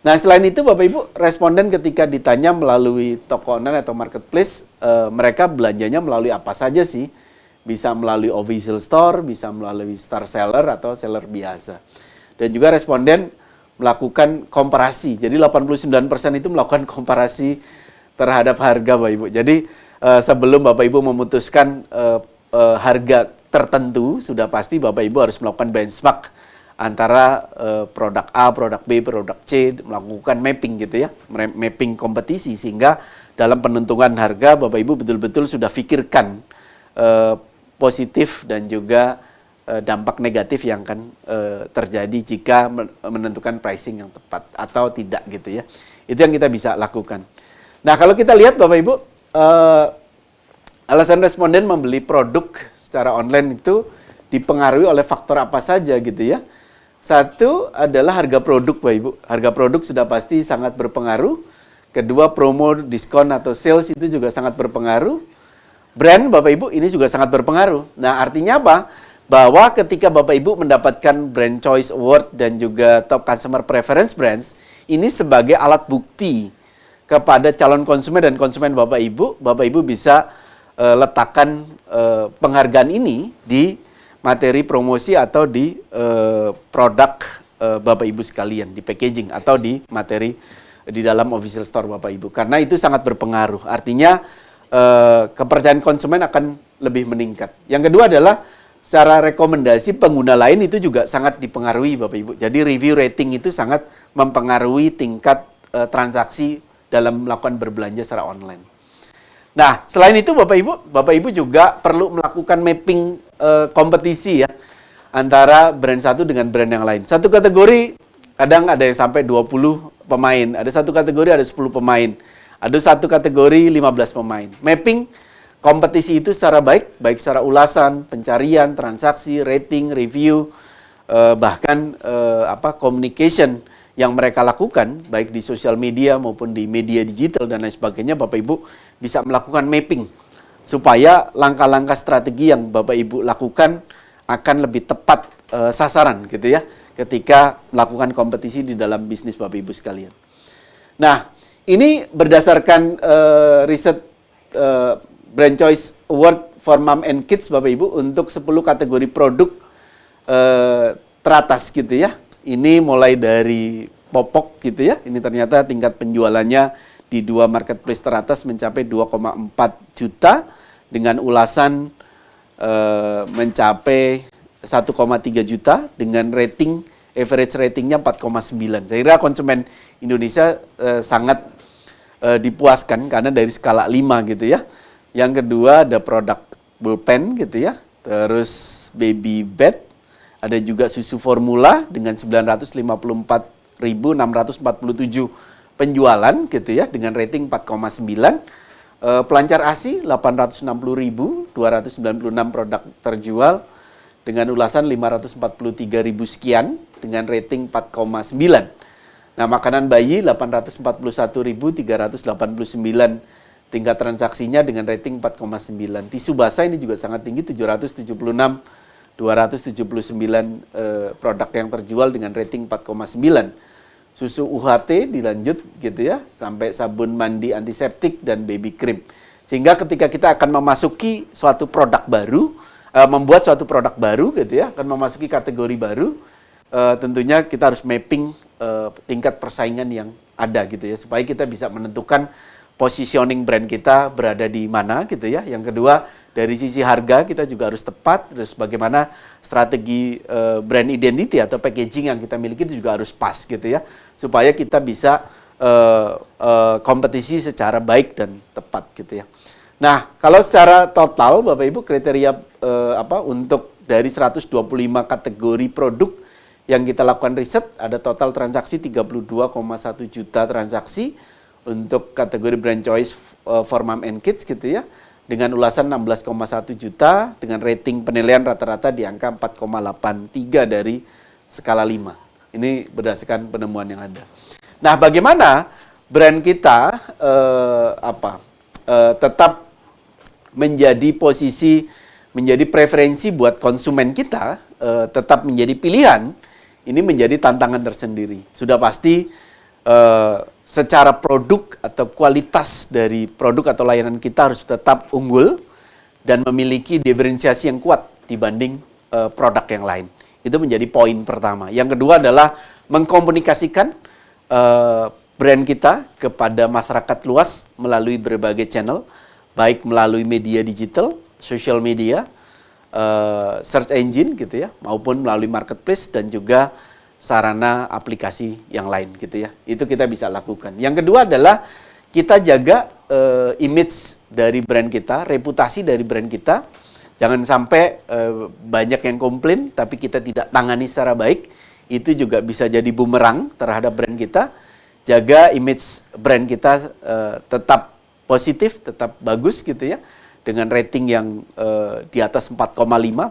Nah, selain itu Bapak Ibu, responden ketika ditanya melalui toko online atau marketplace, mereka belanjanya melalui apa saja sih? Bisa melalui official store, bisa melalui star seller atau seller biasa. Dan juga responden melakukan komparasi. Jadi 89% itu melakukan komparasi terhadap harga Bapak Ibu. Jadi sebelum Bapak Ibu memutuskan harga tertentu, sudah pasti Bapak Ibu harus melakukan benchmark antara produk A, produk B, produk C, melakukan mapping gitu ya. Mapping kompetisi sehingga dalam penentuan harga Bapak Ibu betul-betul sudah pikirkan positif dan juga dampak negatif yang akan terjadi jika menentukan pricing yang tepat atau tidak gitu ya. Itu yang kita bisa lakukan. Nah, kalau kita lihat Bapak Ibu, alasan responden membeli produk secara online itu dipengaruhi oleh faktor apa saja gitu ya. Satu adalah harga produk Bapak Ibu. Harga produk sudah pasti sangat berpengaruh. Kedua, promo, diskon atau sales itu juga sangat berpengaruh. Brand Bapak Ibu ini juga sangat berpengaruh. Nah, artinya apa? Bahwa ketika Bapak Ibu mendapatkan Brand Choice Award dan juga Top Consumer Preference Brands, ini sebagai alat bukti kepada calon konsumen dan konsumen Bapak Ibu bisa letakkan penghargaan ini di materi promosi atau di produk Bapak Ibu sekalian, di packaging atau di materi di dalam official store Bapak Ibu. Karena itu sangat berpengaruh. Artinya kepercayaan konsumen akan lebih meningkat. Yang kedua adalah secara rekomendasi pengguna lain itu juga sangat dipengaruhi Bapak Ibu. Jadi review rating itu sangat mempengaruhi tingkat transaksi dalam melakukan berbelanja secara online. Nah, selain itu Bapak Ibu juga perlu melakukan mapping kompetisi ya antara brand satu dengan brand yang lain. Satu kategori kadang ada yang sampai 20 pemain, ada satu kategori ada 10 pemain. Ada satu kategori 15 pemain. Mapping kompetisi itu secara baik secara ulasan, pencarian, transaksi, rating, review, bahkan communication yang mereka lakukan, baik di sosial media maupun di media digital dan lain sebagainya, Bapak Ibu bisa melakukan mapping supaya langkah-langkah strategi yang Bapak Ibu lakukan akan lebih tepat sasaran gitu ya, ketika melakukan kompetisi di dalam bisnis Bapak Ibu sekalian. Nah, ini berdasarkan riset Brand Choice Award for Mom and Kids Bapak Ibu untuk 10 kategori produk teratas gitu ya. Ini mulai dari popok gitu ya. Ini ternyata tingkat penjualannya di 2 marketplace teratas mencapai 2,4 juta dengan ulasan mencapai 1,3 juta dengan rating average ratingnya 4,9. Saya kira konsumen Indonesia sangat dipuaskan karena dari skala 5 gitu ya. Yang kedua ada produk bullpen gitu ya. Terus baby bed, ada juga susu formula dengan 954.647 penjualan gitu ya dengan rating 4,9. Pelancar ASI 860.296 produk terjual dengan ulasan 543.000 sekian dengan rating 4,9. Nah, makanan bayi 841.389 tingkat transaksinya dengan rating 4,9. Tisu basah ini juga sangat tinggi 776.279 produk yang terjual dengan rating 4,9. Susu UHT dilanjut gitu ya sampai sabun mandi antiseptik dan baby cream. Sehingga ketika kita akan memasuki suatu produk baru, membuat suatu produk baru gitu ya, akan memasuki kategori baru, tentunya kita harus mapping tingkat persaingan yang ada gitu ya, supaya kita bisa menentukan positioning brand kita berada di mana gitu ya. Yang kedua, dari sisi harga kita juga harus tepat, terus bagaimana strategi brand identity atau packaging yang kita miliki itu juga harus pas gitu ya, supaya kita bisa kompetisi secara baik dan tepat gitu ya. Nah, kalau secara total Bapak Ibu kriteria untuk dari 125 kategori produk yang kita lakukan riset, ada total transaksi 32,1 juta transaksi untuk kategori Brand Choice for Mom and Kids gitu ya, dengan ulasan 16,1 juta dengan rating penilaian rata-rata di angka 4,83 dari skala 5. Ini berdasarkan penemuan yang ada. Nah, bagaimana brand kita tetap menjadi posisi, menjadi preferensi buat konsumen kita, tetap menjadi pilihan, ini menjadi tantangan tersendiri. Sudah pasti secara produk atau kualitas dari produk atau layanan kita harus tetap unggul dan memiliki diferensiasi yang kuat dibanding produk yang lain. Itu menjadi poin pertama. Yang kedua adalah mengkomunikasikan brand kita kepada masyarakat luas melalui berbagai channel, baik melalui media digital, social media, search engine gitu ya, maupun melalui marketplace dan juga sarana aplikasi yang lain gitu ya. Itu kita bisa lakukan. Yang kedua adalah kita jaga image dari brand kita, reputasi dari brand kita. Jangan sampai banyak yang komplain tapi kita tidak tangani secara baik. Itu juga bisa jadi bumerang terhadap brand kita. jaga image brand kita tetap positif, tetap bagus gitu ya. Dengan rating yang di atas 4,5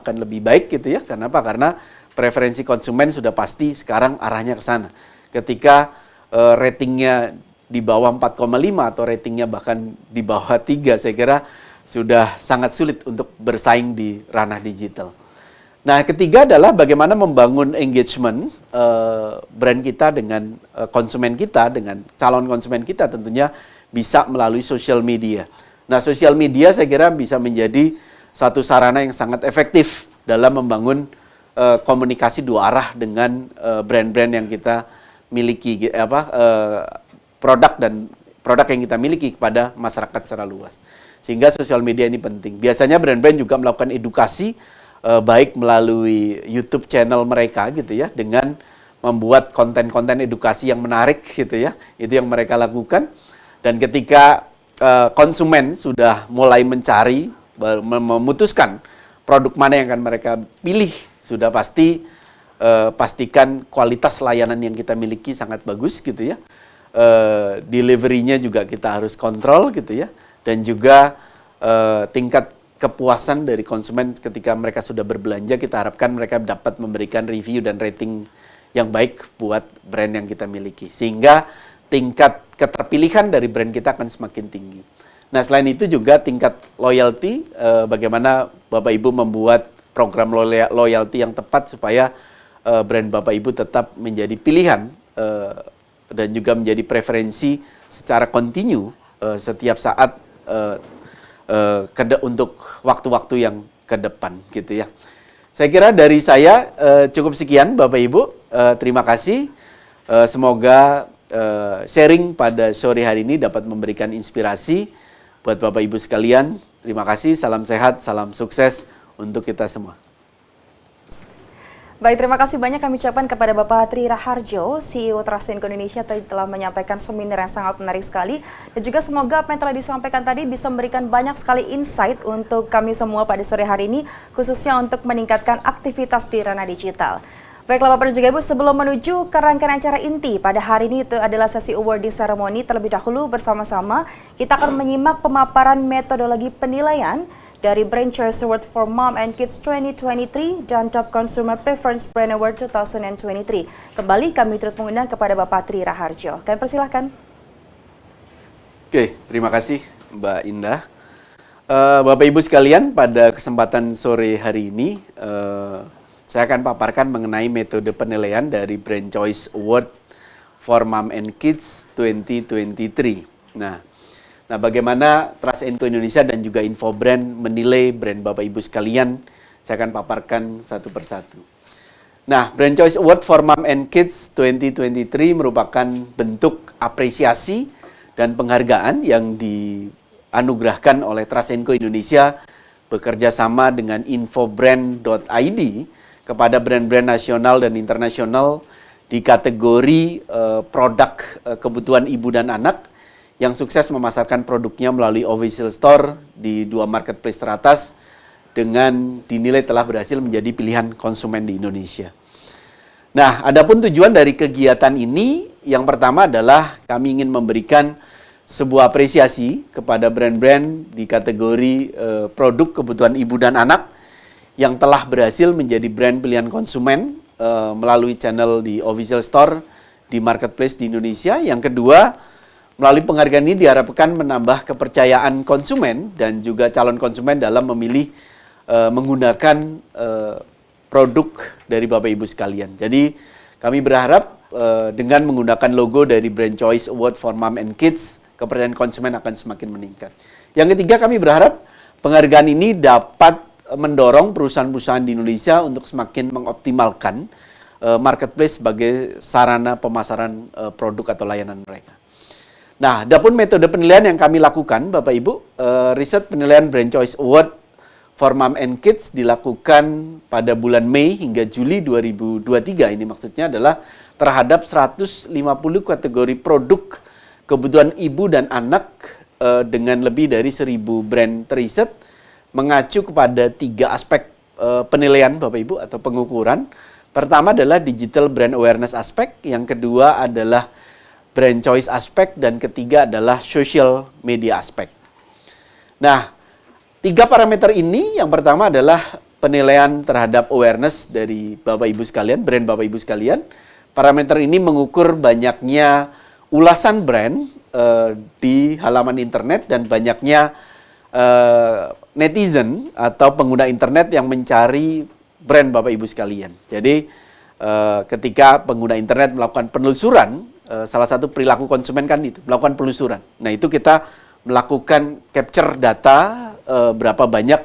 akan lebih baik gitu ya. Kenapa? Karena preferensi konsumen sudah pasti sekarang arahnya ke sana. Ketika ratingnya di bawah 4,5 atau ratingnya bahkan di bawah 3, saya kira sudah sangat sulit untuk bersaing di ranah digital. Nah, ketiga adalah bagaimana membangun engagement brand kita dengan konsumen kita, dengan calon konsumen kita tentunya bisa melalui social media. Nah, sosial media saya kira bisa menjadi satu sarana yang sangat efektif dalam membangun komunikasi dua arah dengan brand-brand yang kita miliki, produk yang kita miliki kepada masyarakat secara luas. Sehingga sosial media ini penting. Biasanya brand-brand juga melakukan edukasi baik melalui YouTube channel mereka gitu ya, dengan membuat konten-konten edukasi yang menarik gitu ya. Itu yang mereka lakukan. Dan ketika konsumen sudah mulai mencari, memutuskan produk mana yang akan mereka pilih, sudah pasti pastikan kualitas layanan yang kita miliki sangat bagus gitu ya. Delivery-nya juga kita harus kontrol gitu ya. Dan juga tingkat kepuasan dari konsumen ketika mereka sudah berbelanja, kita harapkan mereka dapat memberikan review dan rating yang baik buat brand yang kita miliki. Sehingga tingkat keterpilihan dari brand kita akan semakin tinggi. Nah, selain itu juga tingkat loyalty, bagaimana Bapak Ibu membuat program loyalty yang tepat supaya brand Bapak Ibu tetap menjadi pilihan dan juga menjadi preferensi secara kontinu setiap saat untuk waktu-waktu yang ke depan gitu ya. Saya kira dari saya cukup sekian Bapak Ibu. Terima kasih. Semoga sharing pada sore hari ini dapat memberikan inspirasi buat Bapak Ibu sekalian. Terima kasih, salam sehat, salam sukses untuk kita semua. Baik, terima kasih banyak kami ucapkan kepada Bapak Tri Raharjo, CEO Trasenko Indonesia, tadi telah menyampaikan seminar yang sangat menarik sekali. Dan juga semoga apa yang telah disampaikan tadi bisa memberikan banyak sekali insight untuk kami semua pada sore hari ini, khususnya untuk meningkatkan aktivitas di ranah digital. Baiklah Bapak dan juga Ibu, sebelum menuju ke rangkaian acara inti pada hari ini, itu adalah sesi awarding ceremony. Terlebih dahulu bersama-sama kita akan menyimak pemaparan metodologi penilaian dari Brand Choice Award for Mom and Kids 2023 dan Top Consumer Preference Brand Award 2023. Kembali kami turut mengundang kepada Bapak Tri Raharjo. Kami persilahkan. Oke, terima kasih Mbak Indah. Bapak Ibu sekalian, pada kesempatan sore hari ini saya akan paparkan mengenai metode penilaian dari Brand Choice Award for Mom and Kids 2023. Nah, bagaimana Trasenko Indonesia dan juga Infobrand menilai brand Bapak Ibu sekalian, saya akan paparkan satu persatu. Nah, Brand Choice Award for Mom and Kids 2023 merupakan bentuk apresiasi dan penghargaan yang dianugerahkan oleh Trasenko Indonesia bekerja sama dengan Infobrand.id kepada brand-brand nasional dan internasional di kategori produk kebutuhan ibu dan anak yang sukses memasarkan produknya melalui official store di 2 marketplace teratas dengan dinilai telah berhasil menjadi pilihan konsumen di Indonesia. Nah, adapun tujuan dari kegiatan ini, yang pertama adalah kami ingin memberikan sebuah apresiasi kepada brand-brand di kategori produk kebutuhan ibu dan anak yang telah berhasil menjadi brand pilihan konsumen melalui channel di official store di marketplace di Indonesia. Yang kedua, melalui penghargaan ini diharapkan menambah kepercayaan konsumen dan juga calon konsumen dalam memilih menggunakan produk dari Bapak Ibu sekalian. Jadi kami berharap dengan menggunakan logo dari Brand Choice Award for Mom and Kids, kepercayaan konsumen akan semakin meningkat. Yang ketiga, kami berharap penghargaan ini dapat mendorong perusahaan-perusahaan di Indonesia untuk semakin mengoptimalkan marketplace sebagai sarana pemasaran produk atau layanan mereka. Nah, adapun metode penilaian yang kami lakukan, Bapak Ibu, riset penilaian Brand Choice Award for Mom and Kids dilakukan pada bulan Mei hingga Juli 2023. Ini maksudnya adalah terhadap 150 kategori produk kebutuhan ibu dan anak dengan lebih dari 1.000 brand riset, mengacu kepada 3 aspek penilaian Bapak Ibu atau pengukuran. Pertama adalah digital brand awareness aspek, yang kedua adalah brand choice aspek, dan ketiga adalah social media aspek. Nah, 3 parameter ini, yang pertama adalah penilaian terhadap awareness dari Bapak Ibu sekalian, brand Bapak Ibu sekalian. Parameter ini mengukur banyaknya ulasan brand di halaman internet dan banyaknya netizen atau pengguna internet yang mencari brand Bapak Ibu sekalian. Jadi ketika pengguna internet melakukan penelusuran, salah satu perilaku konsumen kan itu, melakukan penelusuran. Nah, itu kita melakukan capture data berapa banyak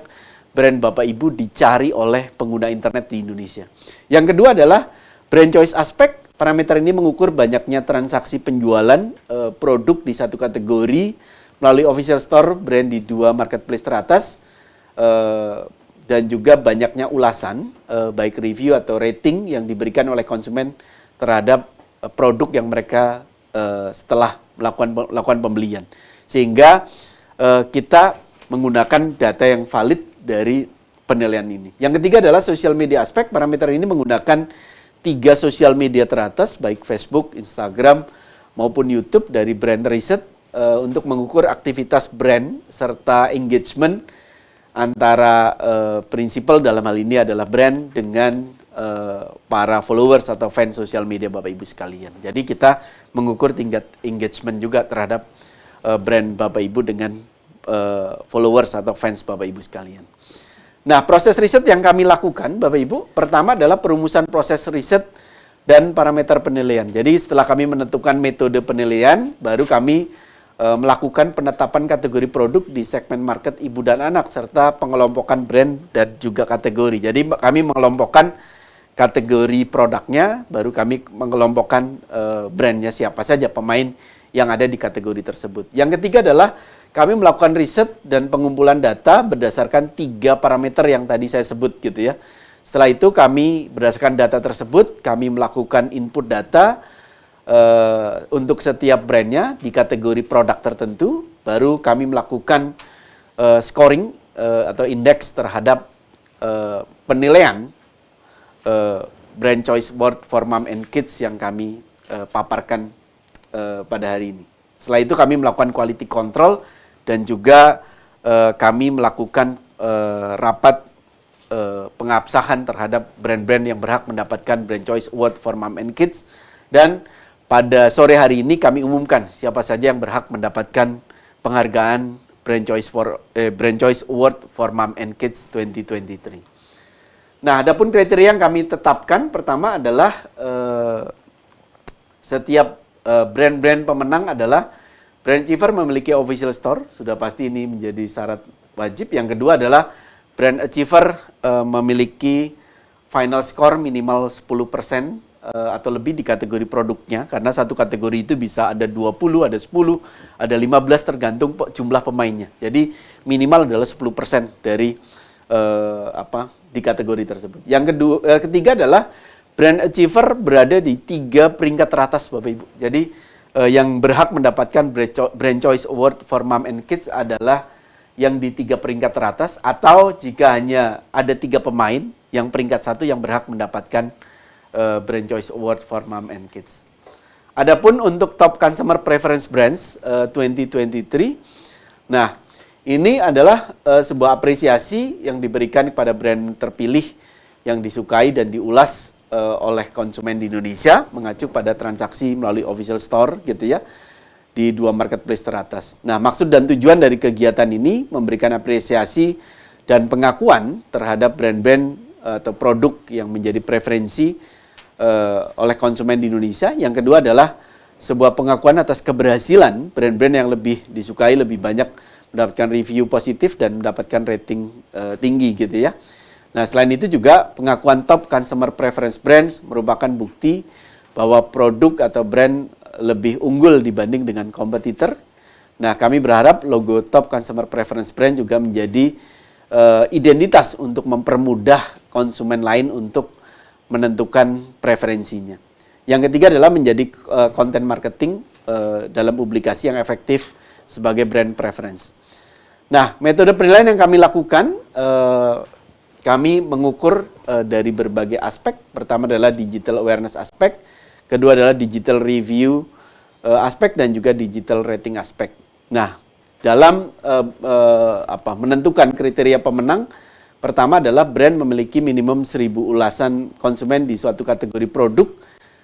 brand Bapak Ibu dicari oleh pengguna internet di Indonesia. Yang kedua adalah brand choice aspek. Parameter ini mengukur banyaknya transaksi penjualan produk di satu kategori melalui official store brand di 2 marketplace teratas, dan juga banyaknya ulasan baik review atau rating yang diberikan oleh konsumen terhadap produk yang mereka setelah melakukan pembelian. Sehingga kita menggunakan data yang valid dari penilaian ini. Yang ketiga adalah social media aspek. Parameter ini menggunakan 3 sosial media teratas, baik Facebook, Instagram, maupun YouTube dari brand riset untuk mengukur aktivitas brand serta engagement antara prinsipal dalam hal ini adalah brand dengan para followers atau fans sosial media Bapak Ibu sekalian. Jadi kita mengukur tingkat engagement juga terhadap brand Bapak Ibu dengan followers atau fans Bapak Ibu sekalian. Nah, proses riset yang kami lakukan, Bapak Ibu, pertama adalah perumusan proses riset dan parameter penilaian. Jadi setelah kami menentukan metode penilaian, baru kami melakukan penetapan kategori produk di segmen market ibu dan anak, serta pengelompokan brand dan juga kategori. Jadi kami mengelompokkan kategori produknya, baru kami mengelompokkan brandnya siapa saja pemain yang ada di kategori tersebut. Yang ketiga adalah kami melakukan riset dan pengumpulan data berdasarkan 3 parameter yang tadi saya sebut gitu ya. Setelah itu kami berdasarkan data tersebut, kami melakukan input data untuk setiap brandnya di kategori produk tertentu, baru kami melakukan scoring atau indeks terhadap penilaian brand choice award for mom and kids yang kami paparkan pada hari ini. Setelah itu kami melakukan quality control dan juga kami melakukan rapat pengabsahan terhadap brand-brand yang berhak mendapatkan Brand Choice Award for Mom and Kids, dan pada sore hari ini kami umumkan siapa saja yang berhak mendapatkan penghargaan Brand Choice Award for Mom and Kids 2023. Nah, adapun kriteria yang kami tetapkan pertama adalah setiap brand-brand pemenang adalah brand achiever memiliki official store, sudah pasti ini menjadi syarat wajib. Yang kedua adalah brand achiever memiliki final score minimal 10% atau lebih di kategori produknya, karena satu kategori itu bisa ada 20, ada 10, ada 15 tergantung jumlah pemainnya. Jadi minimal adalah 10% dari di kategori tersebut. Yang ketiga adalah brand achiever berada di 3 peringkat teratas, Bapak Ibu. Jadi yang berhak mendapatkan Brand Choice Award for Mom and Kids adalah yang di 3 peringkat teratas, atau jika hanya ada 3 pemain, yang peringkat 1 yang berhak mendapatkan Brand Choice Award for Mom and Kids. Adapun untuk Top Consumer Preference Brands 2023, nah ini adalah sebuah apresiasi yang diberikan kepada brand terpilih yang disukai dan diulas oleh konsumen di Indonesia, mengacu pada transaksi melalui official store gitu ya, di 2 marketplace teratas. Nah, maksud dan tujuan dari kegiatan ini memberikan apresiasi dan pengakuan terhadap brand-brand atau produk yang menjadi preferensi oleh konsumen di Indonesia. Yang kedua adalah sebuah pengakuan atas keberhasilan brand-brand yang lebih disukai, lebih banyak mendapatkan review positif dan mendapatkan rating tinggi gitu ya. Nah, selain itu juga pengakuan Top Consumer Preference Brands merupakan bukti bahwa produk atau brand lebih unggul dibanding dengan kompetitor. Nah, kami berharap logo Top Consumer Preference Brand juga menjadi identitas untuk mempermudah konsumen lain untuk menentukan preferensinya. Yang ketiga adalah menjadi konten marketing dalam publikasi yang efektif sebagai brand preference. Nah, metode penilaian yang kami lakukan, kami mengukur dari berbagai aspek. Pertama adalah digital awareness aspek, kedua adalah digital review aspek dan juga digital rating aspek. Nah, dalam menentukan kriteria pemenang, pertama adalah brand memiliki minimum 1.000 ulasan konsumen di suatu kategori produk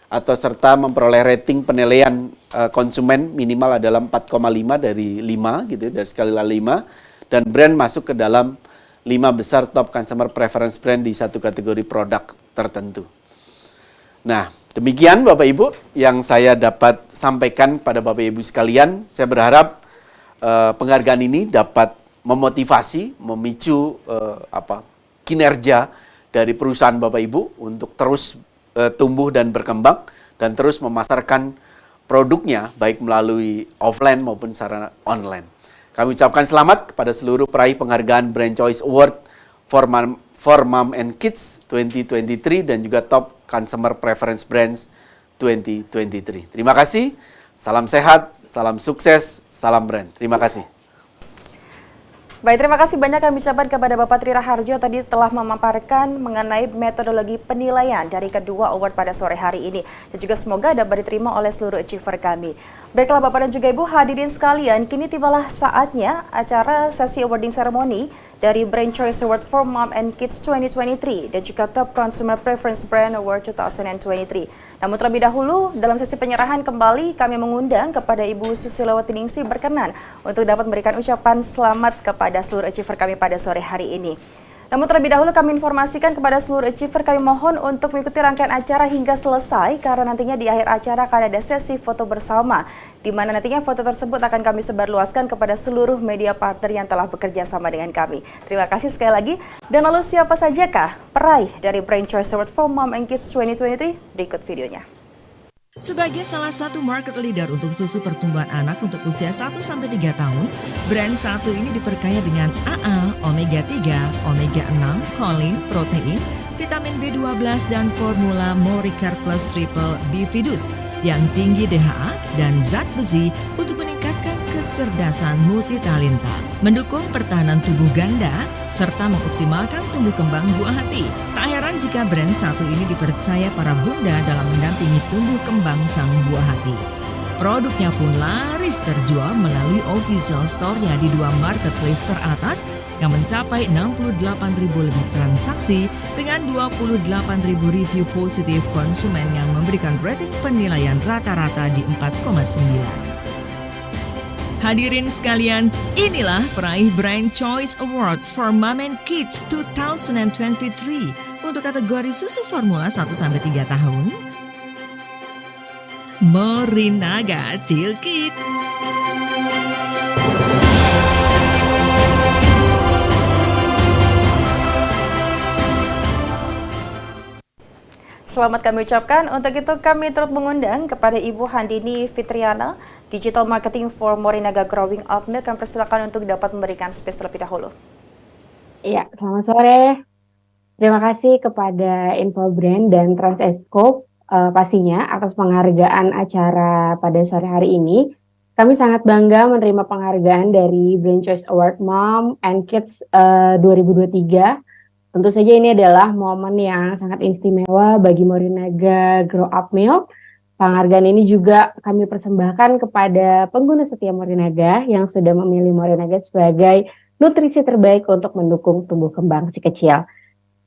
atau serta memperoleh rating penilaian konsumen minimal adalah 4,5 dari 5 gitu dari skala 5, dan brand masuk ke dalam 5 besar top consumer preference brand di satu kategori produk tertentu. Nah, demikian Bapak Ibu yang saya dapat sampaikan pada Bapak Ibu sekalian. Saya berharap penghargaan ini dapat memotivasi, memicu kinerja dari perusahaan Bapak Ibu untuk terus tumbuh dan berkembang dan terus memasarkan produknya baik melalui offline maupun secara online. Kami ucapkan selamat kepada seluruh peraih penghargaan Brand Choice Award for Mom and Kids 2023 dan juga Top Consumer Preference Brands 2023. Terima kasih, salam sehat, salam sukses, salam brand. Terima kasih. Baik, terima kasih banyak kami ucapkan kepada Bapak Tri Raharjo tadi telah memaparkan mengenai metodologi penilaian dari kedua award pada sore hari ini. Dan juga semoga dapat diterima oleh seluruh achiever kami. Baiklah Bapak dan juga Ibu hadirin sekalian, kini tibalah saatnya acara sesi awarding ceremony dari Brand Choice Award for Mom and Kids 2023 dan juga Top Consumer Preference Brand Award 2023. Namun terlebih dahulu, dalam sesi penyerahan kembali kami mengundang kepada Ibu Susilowati Ningsih berkenan untuk dapat memberikan ucapan selamat kepada seluruh achiever kami pada sore hari ini. Namun terlebih dahulu kami informasikan kepada seluruh achiever kami mohon untuk mengikuti rangkaian acara hingga selesai karena nantinya di akhir acara akan ada sesi foto bersama di mana nantinya foto tersebut akan kami sebarluaskan kepada seluruh media partner yang telah bekerja sama dengan kami. Terima kasih sekali lagi. Dan lalu siapa sajakah peraih dari Brand Choice Award for Mom and Kids 2023? Berikut videonya. Sebagai salah satu market leader untuk susu pertumbuhan anak untuk usia 1-3 tahun, brand satu ini diperkaya dengan AA, omega 3, omega 6, kolin, protein, vitamin B12 dan formula Moricare Plus Triple Bifidus yang tinggi DHA dan zat besi untuk meningkatkan kecerdasan multitalenta, mendukung pertahanan tubuh ganda, serta mengoptimalkan tumbuh kembang buah hati. Tak heran jika brand satu ini dipercaya para bunda dalam mendampingi tumbuh kembang sang buah hati. Produknya pun laris terjual melalui official store-nya di 2 marketplace teratas yang mencapai 68.000 lebih transaksi dengan 28.000 review positif konsumen yang memberikan rating penilaian rata-rata di 4,9. Hadirin sekalian, inilah peraih Brand Choice Award for Mom and Kids 2023 untuk kategori susu formula 1-3 tahun. Morinaga Chilkit. Selamat kami ucapkan. Untuk itu kami turut mengundang kepada Ibu Handini Fitriana, Digital Marketing for Morinaga Growing Up Milk, kami persilakan untuk dapat memberikan space terlebih dahulu. Iya, selamat sore. Terima kasih kepada Info Brand dan Transescope pastinya atas penghargaan acara pada sore hari ini. Kami sangat bangga menerima penghargaan dari Brand Choice Award Mom and Kids 2023. Tentu saja ini adalah momen yang sangat istimewa bagi Morinaga Grow Up Milk. Penghargaan ini juga kami persembahkan kepada pengguna setia Morinaga yang sudah memilih Morinaga sebagai nutrisi terbaik untuk mendukung tumbuh kembang si kecil.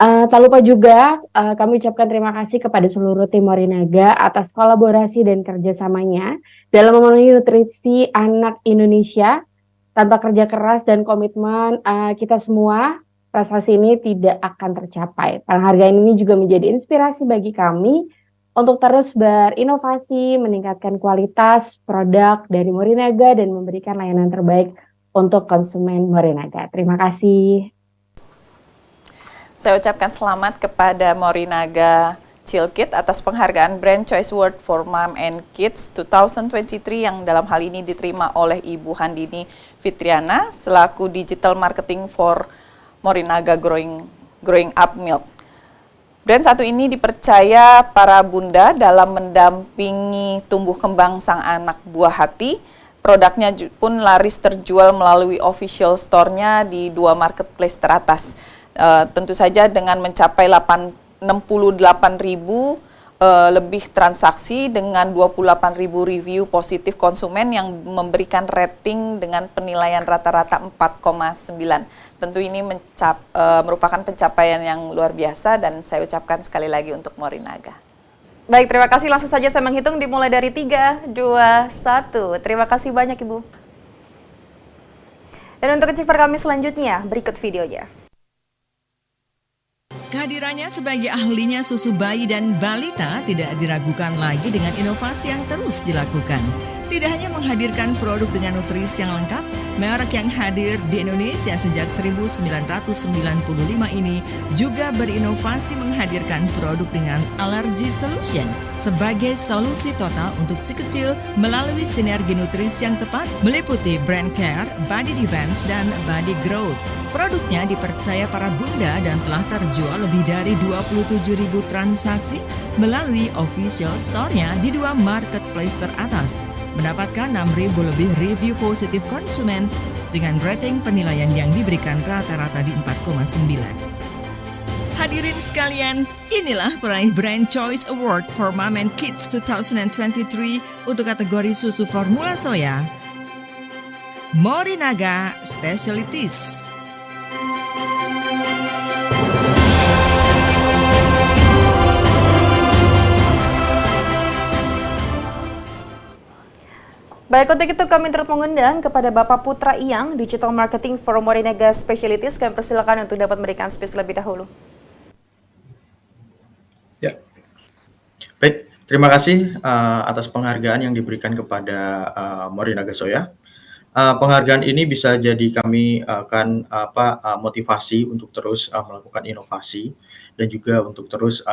Tak lupa juga kami ucapkan terima kasih kepada seluruh tim Morinaga atas kolaborasi dan kerjasamanya dalam memenuhi nutrisi anak Indonesia. Tanpa kerja keras dan komitmen kita semua, prestasi ini tidak akan tercapai. Penghargaan ini juga menjadi inspirasi bagi kami untuk terus berinovasi, meningkatkan kualitas produk dari Morinaga dan memberikan layanan terbaik untuk konsumen Morinaga. Terima kasih. Saya ucapkan selamat kepada Morinaga Chilkit atas penghargaan Brand Choice Award for Mom and Kids 2023 yang dalam hal ini diterima oleh Ibu Handini Fitriana selaku Digital Marketing for Morinaga Growing Up Milk. Brand satu ini dipercaya para bunda dalam mendampingi tumbuh kembang sang anak buah hati. Produknya pun laris terjual melalui official store-nya di 2 marketplace teratas. Tentu saja dengan mencapai 68.000 lebih transaksi dengan 28.000 review positif konsumen yang memberikan rating dengan penilaian rata-rata 4,9. Tentu ini merupakan pencapaian yang luar biasa dan saya ucapkan sekali lagi untuk Morinaga. Baik, terima kasih. Langsung saja saya menghitung dimulai dari 3, 2, 1. Terima kasih banyak Ibu. Dan untuk achiever kami selanjutnya, berikut videonya. Kehadirannya sebagai ahlinya susu bayi dan balita tidak diragukan lagi dengan inovasi yang terus dilakukan. Tidak hanya menghadirkan produk dengan nutrisi yang lengkap, merek yang hadir di Indonesia sejak 1995 ini juga berinovasi menghadirkan produk dengan Allergy Solution sebagai solusi total untuk si kecil melalui sinergi nutrisi yang tepat meliputi Brain Care, Body Defense, dan Body Growth. Produknya dipercaya para bunda dan telah terjual lebih dari 27.000 transaksi melalui official store-nya di 2 marketplace teratas, mendapatkan 6.000 lebih review positif konsumen dengan rating penilaian yang diberikan rata-rata di 4,9. Hadirin sekalian, inilah peraih Brand Choice Award for Mom and Kids 2023 untuk kategori susu formula soya, Morinaga Specialties. Baik, untuk itu kami turut mengundang kepada Bapak Putra Iyang, Digital Marketing for Morinaga Specialties. Kami persilakan untuk dapat memberikan speech lebih dahulu. Ya, baik. Terima kasih atas penghargaan yang diberikan kepada Morinaga Soya. Penghargaan ini bisa jadi kami akan motivasi untuk terus melakukan inovasi dan juga untuk terus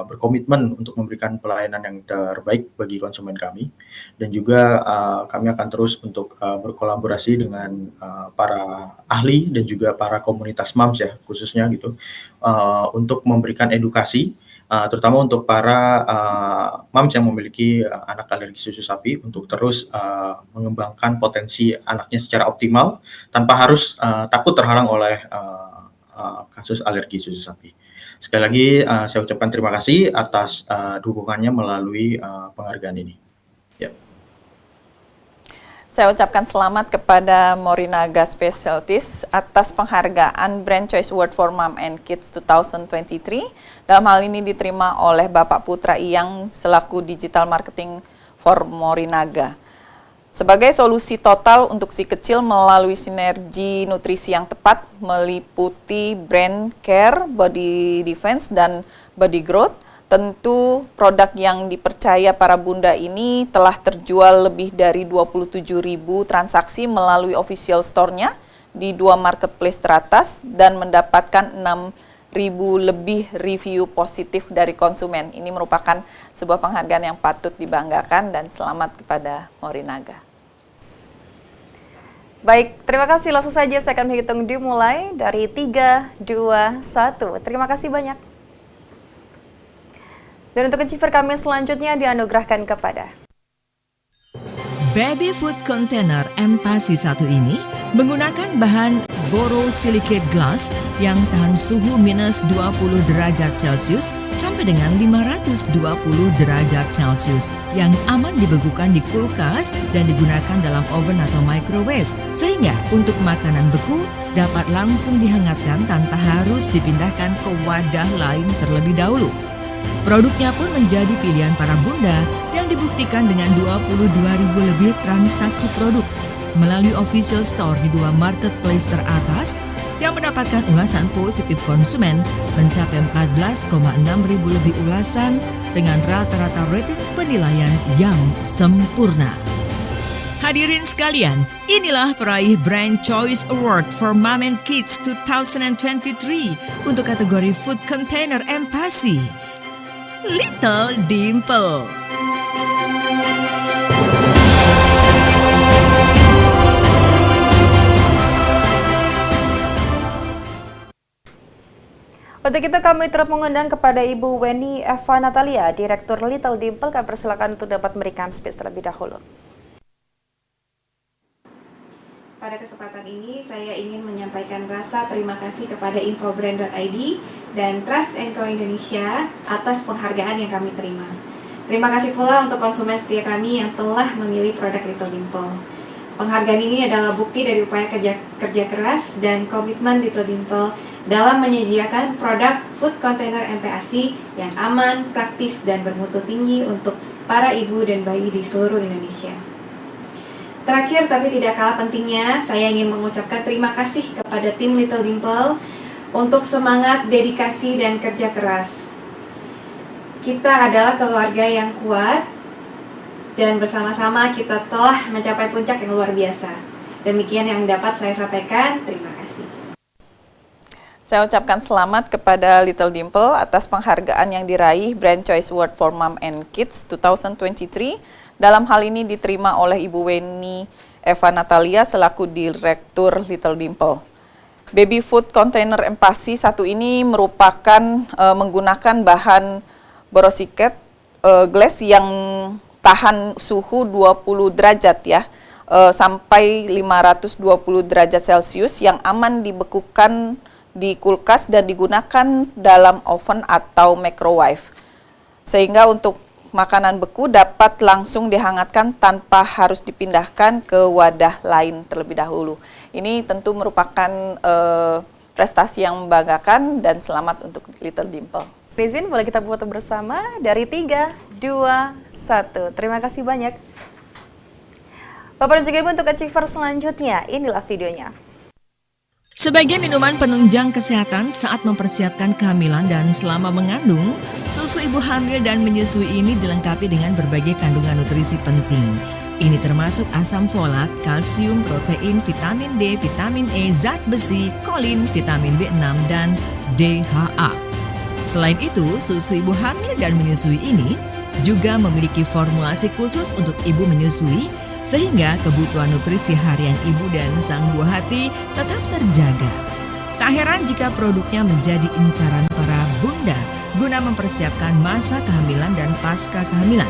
berkomitmen untuk memberikan pelayanan yang terbaik bagi konsumen kami, dan juga kami akan terus untuk berkolaborasi dengan para ahli dan juga para komunitas moms ya khususnya gitu, untuk memberikan edukasi terutama untuk para moms yang memiliki anak alergi susu sapi untuk terus mengembangkan potensi anaknya secara optimal tanpa harus takut terhalang oleh kasus alergi susu sapi. Sekali lagi saya ucapkan terima kasih atas dukungannya melalui penghargaan ini. Ya. Saya ucapkan selamat kepada Morinaga Specialties atas penghargaan Brand Choice Award for Mom and Kids 2023. Dalam hal ini diterima oleh Bapak Putra Iyang selaku Digital Marketing for Morinaga. Sebagai solusi total untuk si kecil melalui sinergi nutrisi yang tepat meliputi Brain Care, Body Defense, dan Body Growth. Tentu produk yang dipercaya para bunda ini telah terjual lebih dari 27.000 transaksi melalui official store-nya di 2 marketplace teratas dan mendapatkan 6.000 lebih review positif dari konsumen. Ini merupakan sebuah penghargaan yang patut dibanggakan dan selamat kepada Morinaga. Baik, terima kasih. Langsung saja saya akan menghitung dimulai dari 3, 2, 1. Terima kasih banyak. Dan untuk achiever kami selanjutnya dianugerahkan kepada Baby Food Container Empasi 1 ini menggunakan bahan borosilicate glass yang tahan suhu minus 20 derajat Celcius sampai dengan 520 derajat Celcius yang aman dibekukan di kulkas dan digunakan dalam oven atau microwave, sehingga untuk makanan beku dapat langsung dihangatkan tanpa harus dipindahkan ke wadah lain terlebih dahulu. Produknya pun menjadi pilihan para bunda yang dibuktikan dengan 22.000 lebih transaksi produk melalui official store di 2 marketplace teratas yang mendapatkan ulasan positif konsumen mencapai 14,6 ribu lebih ulasan dengan rata-rata rating penilaian yang sempurna. Hadirin sekalian, inilah peraih Brand Choice Award for Mom and Kids 2023 untuk kategori Food Container Empasi, Little Dimple. Untuk itu kami turut mengundang kepada Ibu Weni Eva Natalia, Direktur Little Dimple. Kami persilakan untuk dapat memberikan speech terlebih dahulu. Pada kesempatan ini saya ingin menyampaikan rasa terima kasih kepada infobrand.id dan Trust & Co Indonesia atas penghargaan yang kami terima. Terima kasih pula untuk konsumen setia kami yang telah memilih produk Little Dimple. Penghargaan ini adalah bukti dari upaya kerja keras dan komitmen Little Dimple dalam menyediakan produk food container MPASI yang aman, praktis, dan bermutu tinggi untuk para ibu dan bayi di seluruh Indonesia. Terakhir tapi tidak kalah pentingnya, saya ingin mengucapkan terima kasih kepada tim Little Dimple untuk semangat, dedikasi, dan kerja keras. Kita adalah keluarga yang kuat dan bersama-sama kita telah mencapai puncak yang luar biasa. Demikian yang dapat saya sampaikan, terima kasih. Saya ucapkan selamat kepada Little Dimple atas penghargaan yang diraih Brand Choice Award for Mom and Kids 2023. Dalam hal ini diterima oleh Ibu Weni Eva Natalia selaku Direktur Little Dimple. Baby food container empasi satu ini merupakan menggunakan bahan borosiket glass yang tahan suhu 20 derajat ya, sampai 520 derajat Celcius yang aman dibekukan di kulkas dan digunakan dalam oven atau microwave. Sehingga untuk makanan beku dapat langsung dihangatkan tanpa harus dipindahkan ke wadah lain terlebih dahulu. Ini tentu merupakan prestasi yang membanggakan dan selamat untuk Little Dimple. Izin, boleh kita foto bersama dari 3, 2, 1. Terima kasih banyak. Bapak dan juga Ibu, untuk achiever selanjutnya, inilah videonya. Sebagai minuman penunjang kesehatan saat mempersiapkan kehamilan dan selama mengandung, susu ibu hamil dan menyusui ini dilengkapi dengan berbagai kandungan nutrisi penting. Ini termasuk asam folat, kalsium, protein, vitamin D, vitamin E, zat besi, kolin, vitamin B6, dan DHA. Selain itu, susu ibu hamil dan menyusui ini juga memiliki formulasi khusus untuk ibu menyusui, sehingga kebutuhan nutrisi harian ibu dan sang buah hati tetap terjaga. Tak heran jika produknya menjadi incaran para bunda guna mempersiapkan masa kehamilan dan pasca kehamilan.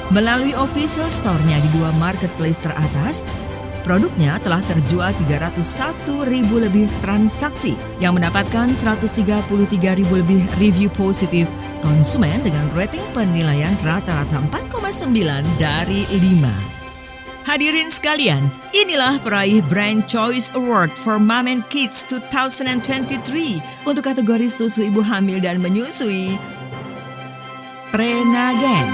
Melalui official store-nya di 2 marketplace teratas, produknya telah terjual 301.000 lebih transaksi yang mendapatkan 133.000 lebih review positif konsumen dengan rating penilaian rata-rata 4,9 dari 5. Hadirin sekalian, inilah peraih Brand Choice Award for Mom and Kids 2023 untuk kategori susu ibu hamil dan menyusui, Prenagen.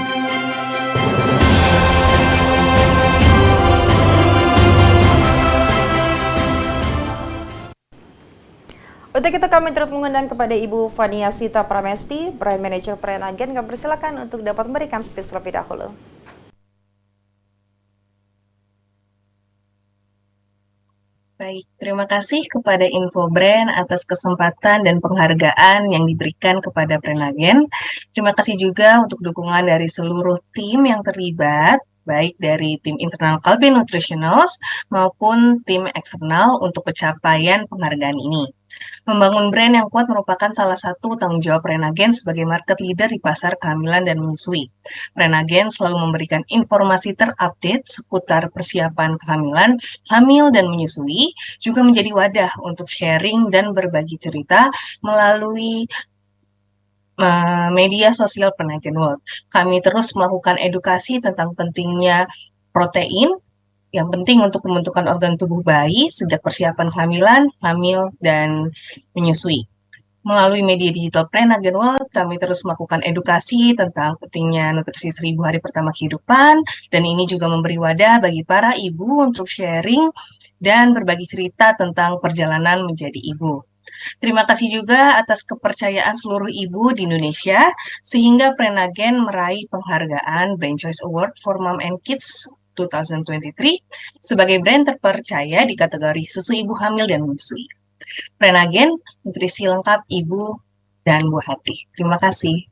Untuk itu kami turut mengundang kepada Ibu Fania Sita Pramesti, Brand Manager Prenagen. Kami persilakan untuk dapat memberikan speech terlebih dahulu. Baik, terima kasih kepada Infobrand atas kesempatan dan penghargaan yang diberikan kepada Prenagen. Terima kasih juga untuk dukungan dari seluruh tim yang terlibat, baik dari tim internal Kalbe Nutritionals maupun tim eksternal untuk pencapaian penghargaan ini. Membangun brand yang kuat merupakan salah satu tanggung jawab Prenagen sebagai market leader di pasar kehamilan dan menyusui. Prenagen selalu memberikan informasi terupdate seputar persiapan kehamilan, hamil dan menyusui, juga menjadi wadah untuk sharing dan berbagi cerita melalui media sosial Prenagen World. Kami terus melakukan edukasi tentang pentingnya protein yang penting untuk pembentukan organ tubuh bayi sejak persiapan kehamilan, hamil, dan menyusui. Melalui media digital Prenagen World, kami terus melakukan edukasi tentang pentingnya nutrisi 1000 hari pertama kehidupan, dan ini juga memberi wadah bagi para ibu untuk sharing dan berbagi cerita tentang perjalanan menjadi ibu. Terima kasih juga atas kepercayaan seluruh ibu di Indonesia, sehingga Prenagen meraih penghargaan Brand Choice Award for Mom and Kids 2023 sebagai brand terpercaya di kategori susu ibu hamil dan menyusui. Prenagen, nutrisi lengkap ibu dan buah hati. Terima kasih.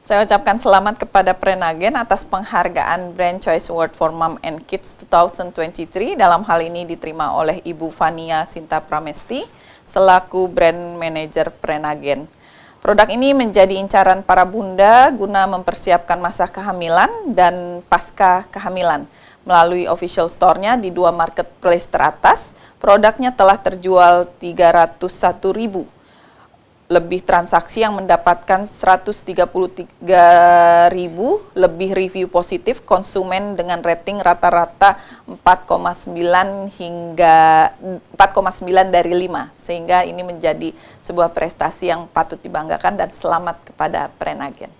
Saya ucapkan selamat kepada Prenagen atas penghargaan Brand Choice Award for Mom and Kids 2023. Dalam hal ini diterima oleh Ibu Fania Sinta Pramesti selaku Brand Manager Prenagen. Produk ini menjadi incaran para bunda guna mempersiapkan masa kehamilan dan pasca kehamilan. melalui official store-nya di 2 marketplace teratas. Produknya telah terjual 301.000 lebih transaksi yang mendapatkan 133.000 lebih review positif konsumen dengan rating rata-rata 4,9 hingga 4,9 dari 5, sehingga ini menjadi sebuah prestasi yang patut dibanggakan dan selamat kepada Prenagen.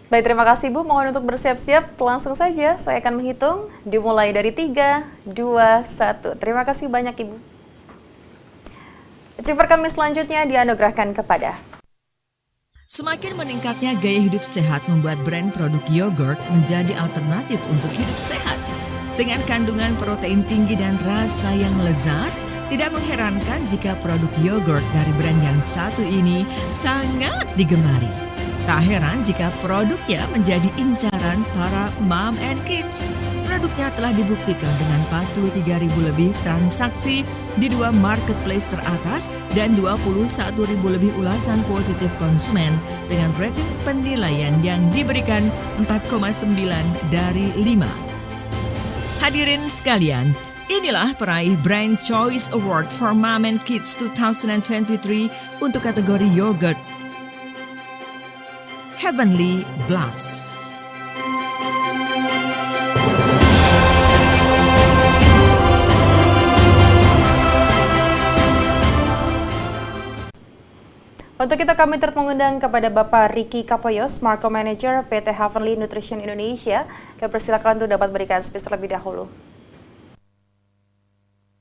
Baik, terima kasih Bu. Mohon untuk bersiap-siap. Langsung saja saya akan menghitung dimulai dari 3, 2, 1. Terima kasih banyak Ibu. Achiever kami selanjutnya dianugerahkan kepada Semakin meningkatnya gaya hidup sehat membuat brand produk yogurt menjadi alternatif untuk hidup sehat. Dengan kandungan protein tinggi dan rasa yang lezat, tidak mengherankan jika produk yogurt dari brand yang satu ini sangat digemari. Tak heran jika produknya menjadi incaran para mom and kids. Produknya telah dibuktikan dengan 43.000 lebih transaksi di 2 marketplace teratas dan 21.000 lebih ulasan positif konsumen dengan rating penilaian yang diberikan 4,9 dari 5. Hadirin sekalian, inilah peraih Brand Choice Award for Mom and Kids 2023 untuk kategori yogurt. Heavenly Blast. Untuk itu kami turut mengundang kepada Bapak Ricky Kapoyos, Market Manager PT Heavenly Nutrition Indonesia. Kami persilakan untuk dapat berikan space terlebih dahulu.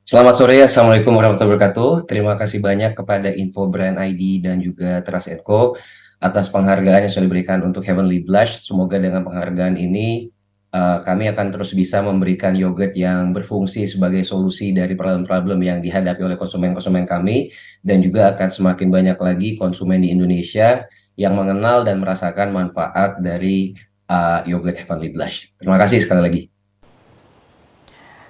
Selamat sore, Assalamualaikum warahmatullahi wabarakatuh. Terima kasih banyak kepada Info Brand ID dan juga Trust & Co atas penghargaan yang sudah diberikan untuk Heavenly Blush. Semoga dengan penghargaan ini kami akan terus bisa memberikan yogurt yang berfungsi sebagai solusi dari problem-problem yang dihadapi oleh konsumen-konsumen kami, dan juga akan semakin banyak lagi konsumen di Indonesia yang mengenal dan merasakan manfaat dari yogurt Heavenly Blush. Terima kasih sekali lagi.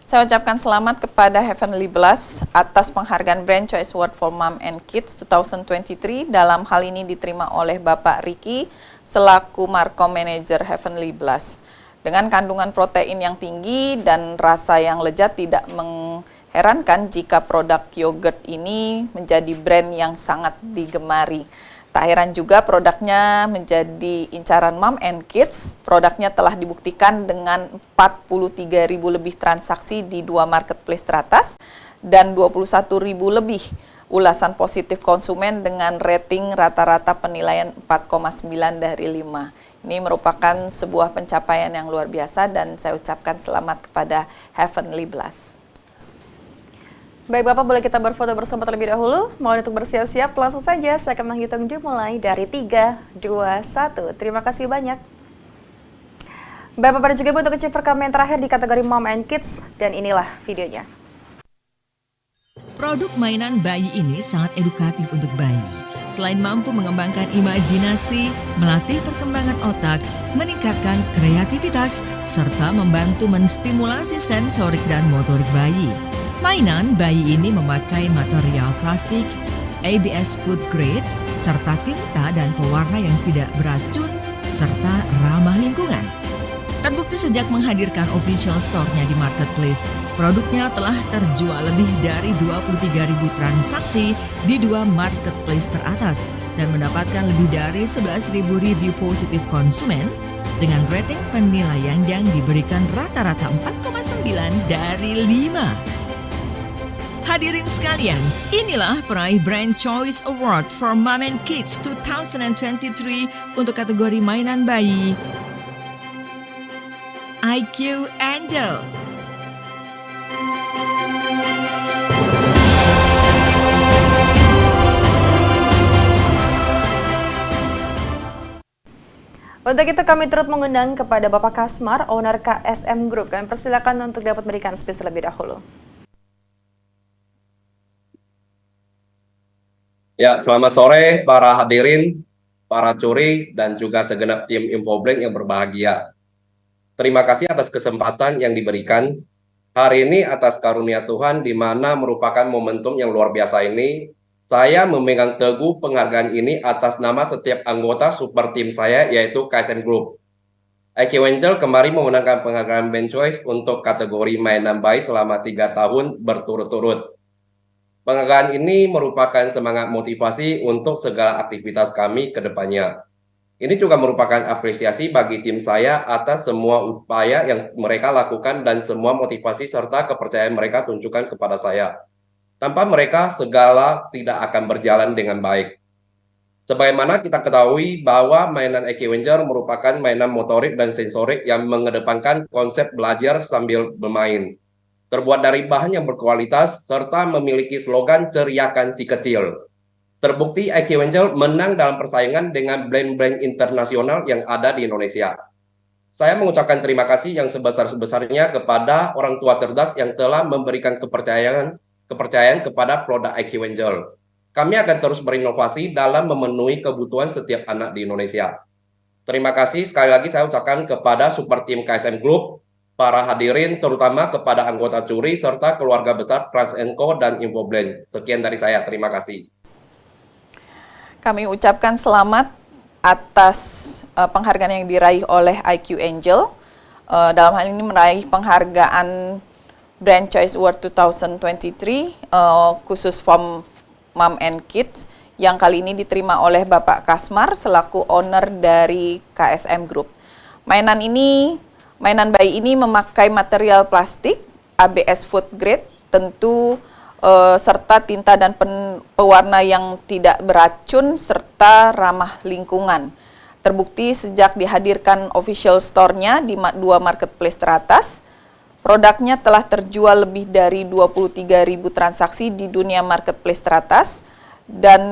Saya ucapkan selamat kepada Heavenly Blush atas penghargaan Brand Choice Award for Mom and Kids 2023. Dalam hal ini diterima oleh Bapak Ricky selaku Markom Manager Heavenly Blush. Dengan kandungan protein yang tinggi dan rasa yang lezat, tidak mengherankan jika produk yogurt ini menjadi brand yang sangat digemari. Tak heran juga produknya menjadi incaran mom and kids. Produknya telah dibuktikan dengan 43.000 lebih transaksi di 2 marketplace teratas dan 21.000 lebih ulasan positif konsumen dengan rating rata-rata penilaian 4,9 dari 5. Ini merupakan sebuah pencapaian yang luar biasa dan saya ucapkan selamat kepada Heavenly Blush. Baik Bapak, boleh kita berfoto bersama terlebih dahulu. Mohon untuk bersiap-siap, langsung saja saya akan menghitung dimulai dari 3, 2, 1. Terima kasih banyak. Bapak juga untuk achiever kami yang terakhir di kategori Mom and Kids, dan inilah videonya. Produk mainan bayi ini sangat edukatif untuk bayi. Selain mampu mengembangkan imajinasi, melatih perkembangan otak, meningkatkan kreativitas, serta membantu menstimulasi sensorik dan motorik bayi. Mainan bayi ini memakai material plastik, ABS food grade, serta tinta dan pewarna yang tidak beracun, serta ramah lingkungan. Terbukti sejak menghadirkan official store-nya di marketplace, produknya telah terjual lebih dari 23.000 transaksi di 2 marketplace teratas dan mendapatkan lebih dari 11.000 review positif konsumen dengan rating penilaian yang diberikan rata-rata 4,9 dari 5. Hadirin sekalian, inilah peraih Brand Choice Award for Mom and Kids 2023 untuk kategori mainan bayi. IQ Angel. Untuk itu kami turut mengundang kepada Bapak Kasmar, owner KSM Group. Kami persilakan untuk dapat berikan space terlebih dahulu. Ya, selamat sore para hadirin, para curi, dan juga segenap tim Infobrand yang berbahagia. Terima kasih atas kesempatan yang diberikan hari ini atas karunia Tuhan, di mana merupakan momentum yang luar biasa ini. Saya memegang teguh penghargaan ini atas nama setiap anggota super tim saya, yaitu KSM Group. IQ Angel kemarin memenangkan penghargaan Brand Choice untuk kategori mainan bayi selama 3 tahun berturut-turut. Penghargaan ini merupakan semangat motivasi untuk segala aktivitas kami ke depannya. Ini juga merupakan apresiasi bagi tim saya atas semua upaya yang mereka lakukan dan semua motivasi serta kepercayaan mereka tunjukkan kepada saya. Tanpa mereka, segala tidak akan berjalan dengan baik. Sebagaimana kita ketahui bahwa mainan IQ Avenger merupakan mainan motorik dan sensorik yang mengedepankan konsep belajar sambil bermain. Terbuat dari bahan yang berkualitas serta memiliki slogan ceriakan si kecil. Terbukti IQ Angel menang dalam persaingan dengan brand-brand internasional yang ada di Indonesia. Saya mengucapkan terima kasih yang sebesar-besarnya kepada orang tua cerdas yang telah memberikan kepercayaan kepada produk IQ Angel. Kami akan terus berinovasi dalam memenuhi kebutuhan setiap anak di Indonesia. Terima kasih sekali lagi saya ucapkan kepada Super Team KSM Group, para hadirin, terutama kepada anggota Curi, serta keluarga besar Trans & Co dan Infoblend. Sekian dari saya, terima kasih. Kami ucapkan selamat atas penghargaan yang diraih oleh IQ Angel. Dalam hal ini meraih penghargaan Brand Choice Award 2023 khusus from Mom and Kids yang kali ini diterima oleh Bapak Kasmar selaku owner dari KSM Group. Mainan bayi ini memakai material plastik ABS food grade, tentu serta tinta dan pewarna yang tidak beracun serta ramah lingkungan. Terbukti sejak dihadirkan official store-nya di 2 marketplace teratas, produknya telah terjual lebih dari 23.000 transaksi di dunia marketplace teratas dan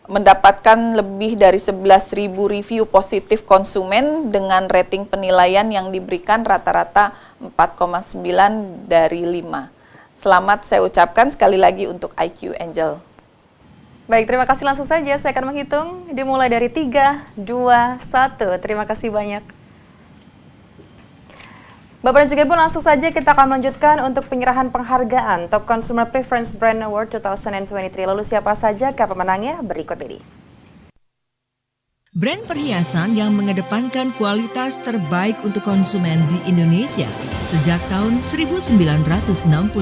mendapatkan lebih dari 11.000 review positif konsumen dengan rating penilaian yang diberikan rata-rata 4,9 dari 5. Selamat saya ucapkan sekali lagi untuk IQ Angel. Baik, terima kasih. Langsung saja saya akan menghitung dimulai dari 3, 2, 1. Terima kasih banyak. Bapak dan juga Ibu, langsung saja kita akan melanjutkan untuk penyerahan penghargaan Top Consumer Preference Brand Award 2023. Lalu siapa saja pemenangnya berikut ini. Brand perhiasan yang mengedepankan kualitas terbaik untuk konsumen di Indonesia sejak tahun 1969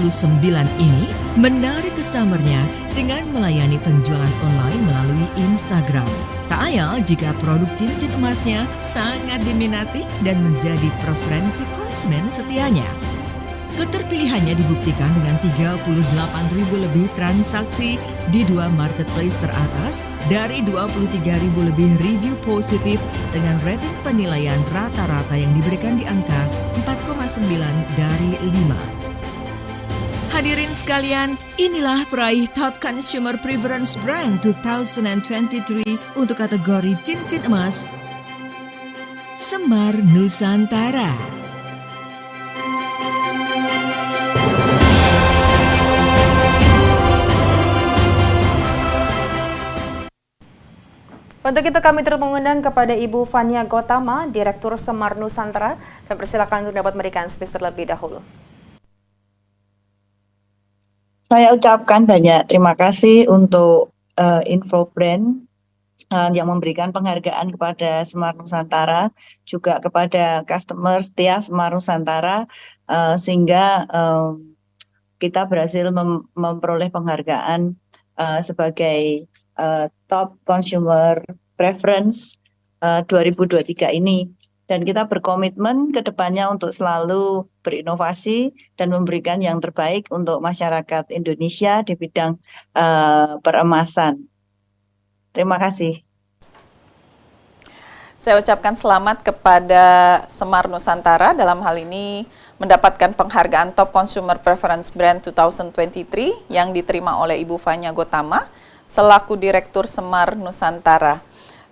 ini menarik customer-nya dengan melayani penjualan online melalui Instagram. Tak ayal jika produk cincin emasnya sangat diminati dan menjadi preferensi konsumen setianya. Keterpilihannya dibuktikan dengan 38.000 lebih transaksi di 2 marketplace teratas dari 23.000 lebih review positif dengan rating penilaian rata-rata yang diberikan di angka 4,9 dari 5. Hadirin sekalian, inilah peraih Top Consumer Preference Brand 2023 untuk kategori cincin emas Semar Nusantara. Untuk itu kami terus mengundang kepada Ibu Fania Gotama, Direktur Semar Nusantara, dan persilakan untuk dapat memberikan speech terlebih dahulu. Saya ucapkan banyak terima kasih untuk Infobrand yang memberikan penghargaan kepada Semar Nusantara, juga kepada customer setia Semar Nusantara, sehingga kita berhasil memperoleh penghargaan sebagai Top Consumer Preference 2023 ini. Dan kita berkomitmen ke depannya untuk selalu berinovasi dan memberikan yang terbaik untuk masyarakat Indonesia di bidang peremasan. Terima kasih. Saya ucapkan selamat kepada Semar Nusantara dalam hal ini mendapatkan penghargaan Top Consumer Preference Brand 2023 yang diterima oleh Ibu Fania Gotama selaku Direktur Semar Nusantara.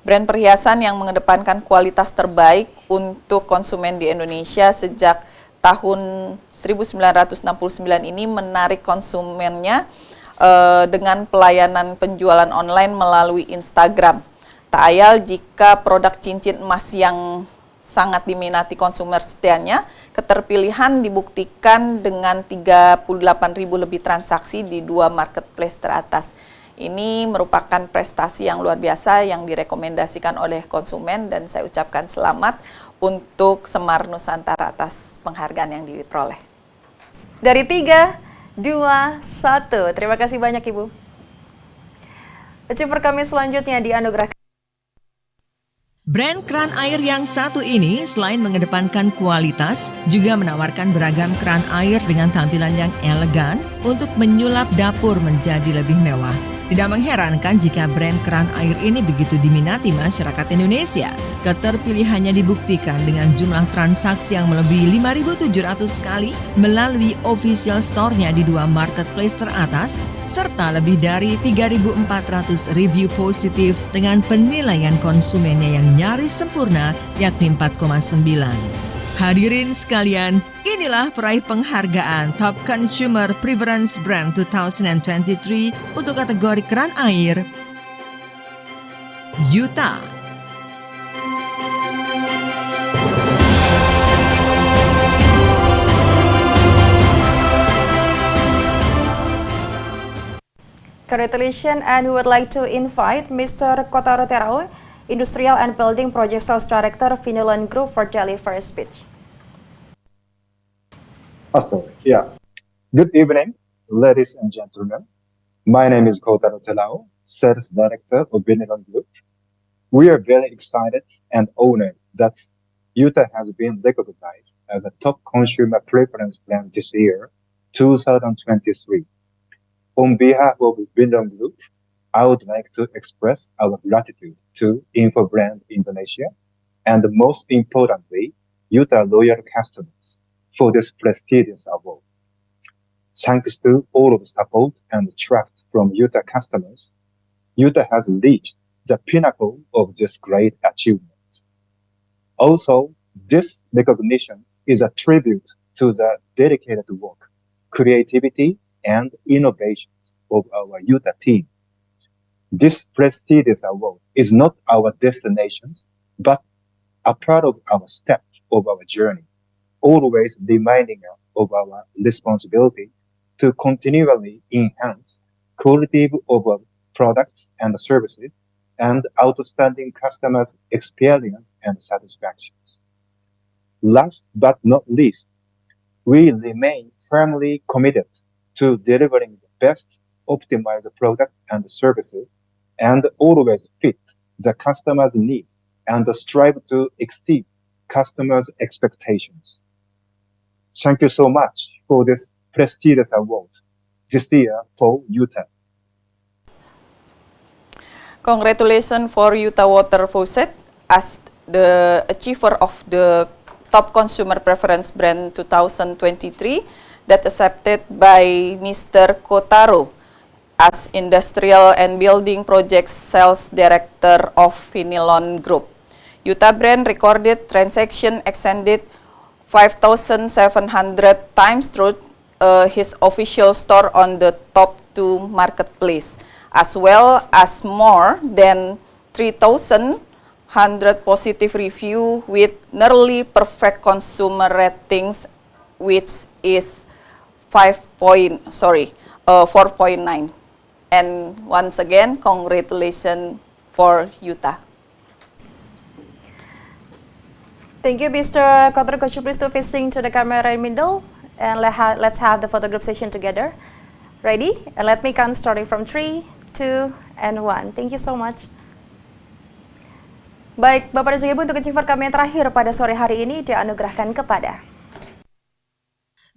Brand perhiasan yang mengedepankan kualitas terbaik untuk konsumen di Indonesia sejak tahun 1969 ini menarik konsumennya dengan pelayanan penjualan online melalui Instagram. Tak ayal jika produk cincin emas yang sangat diminati konsumer setianya, keterpilihan dibuktikan dengan 38.000 lebih transaksi di 2 marketplace teratas. Ini merupakan prestasi yang luar biasa yang direkomendasikan oleh konsumen dan saya ucapkan selamat untuk Semar Nusantara atas penghargaan yang diperoleh. Dari 3, 2, 1. Terima kasih banyak Ibu. Achiever kami selanjutnya dianugerahkan. Brand keran air yang satu ini selain mengedepankan kualitas, juga menawarkan beragam keran air dengan tampilan yang elegan untuk menyulap dapur menjadi lebih mewah. Tidak mengherankan jika brand keran air ini begitu diminati masyarakat Indonesia. Keterpilihannya dibuktikan dengan jumlah transaksi yang melebihi 5.700 kali melalui official store-nya di 2 marketplace teratas, serta lebih dari 3.400 review positif dengan penilaian konsumennya yang nyaris sempurna, yakni 4,9. Hadirin sekalian, inilah peraih penghargaan Top Consumer Preference Brand 2023 untuk kategori keran air, Yuta. Congratulations, and we would like to invite Mr. Kotaro Terao, Industrial and Building Project Sales Director, Finiland Group, for deliver a speech. Good evening, ladies and gentlemen. My name is Kotaro Terao, Sales Director of Finiland Group. We are very excited and honored that Yuta has been recognized as a top consumer preference brand this year, 2023. On behalf of Finiland Group, I would like to express our gratitude to InfoBrand Indonesia and most importantly, Yuta loyal customers for this prestigious award. Thanks to all of the support and trust from Yuta customers, Yuta has reached the pinnacle of this great achievement. Also, this recognition is a tribute to the dedicated work, creativity, and innovations of our Yuta team. This prestigious award is not our destination, but a part of our step of our journey, always reminding us of our responsibility to continually enhance quality of our products and services and outstanding customers' experience and satisfactions. Last but not least, we remain firmly committed to delivering the best optimized product and services and always fit the customer's needs and strive to exceed customers' expectations. Thank you so much for this prestigious award this year for Yuta. Congratulations for Yuta Water Faucet as the achiever of the Top Consumer Preference Brand 2023 that accepted by Mr. Kotaro as Industrial and Building Project Sales Director of Finiland Group. Yuta brand recorded transaction exceeded 5,700 times through his official store on the top 2 marketplace, as well as more than 3,100 positive review with nearly perfect consumer ratings, which is 4.9. And once again, congratulations for Yuta. Thank you, Mr. Kotaro. Could you please facing to the camera in middle? And let's have the photo group session together. Ready? And let me count starting from 3, 2, and 1. Thank you so much. Baik, Bapak dan Ibu, untuk achiever kami yang terakhir pada sore hari ini dianugerahkan kepada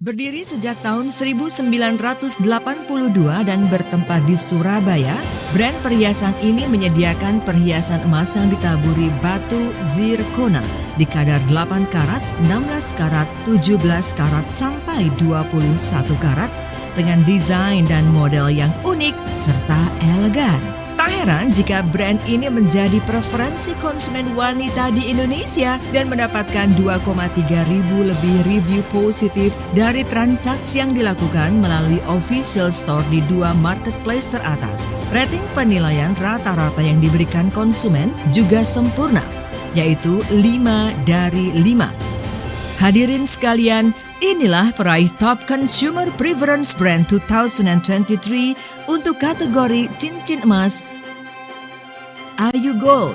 Berdiri sejak tahun 1982 dan bertempat di Surabaya, brand perhiasan ini menyediakan perhiasan emas yang ditaburi batu zircona di kadar 8 karat, 16 karat, 17 karat, sampai 21 karat dengan desain dan model yang unik serta elegan. Tak heran jika brand ini menjadi preferensi konsumen wanita di Indonesia dan mendapatkan 2,3 ribu lebih review positif dari transaksi yang dilakukan melalui official store di 2 marketplace teratas. Rating penilaian rata-rata yang diberikan konsumen juga sempurna, yaitu 5 dari 5. Hadirin sekalian, inilah peraih Top Consumer Preference Brand 2023 untuk kategori cincin emas Ayu Gold.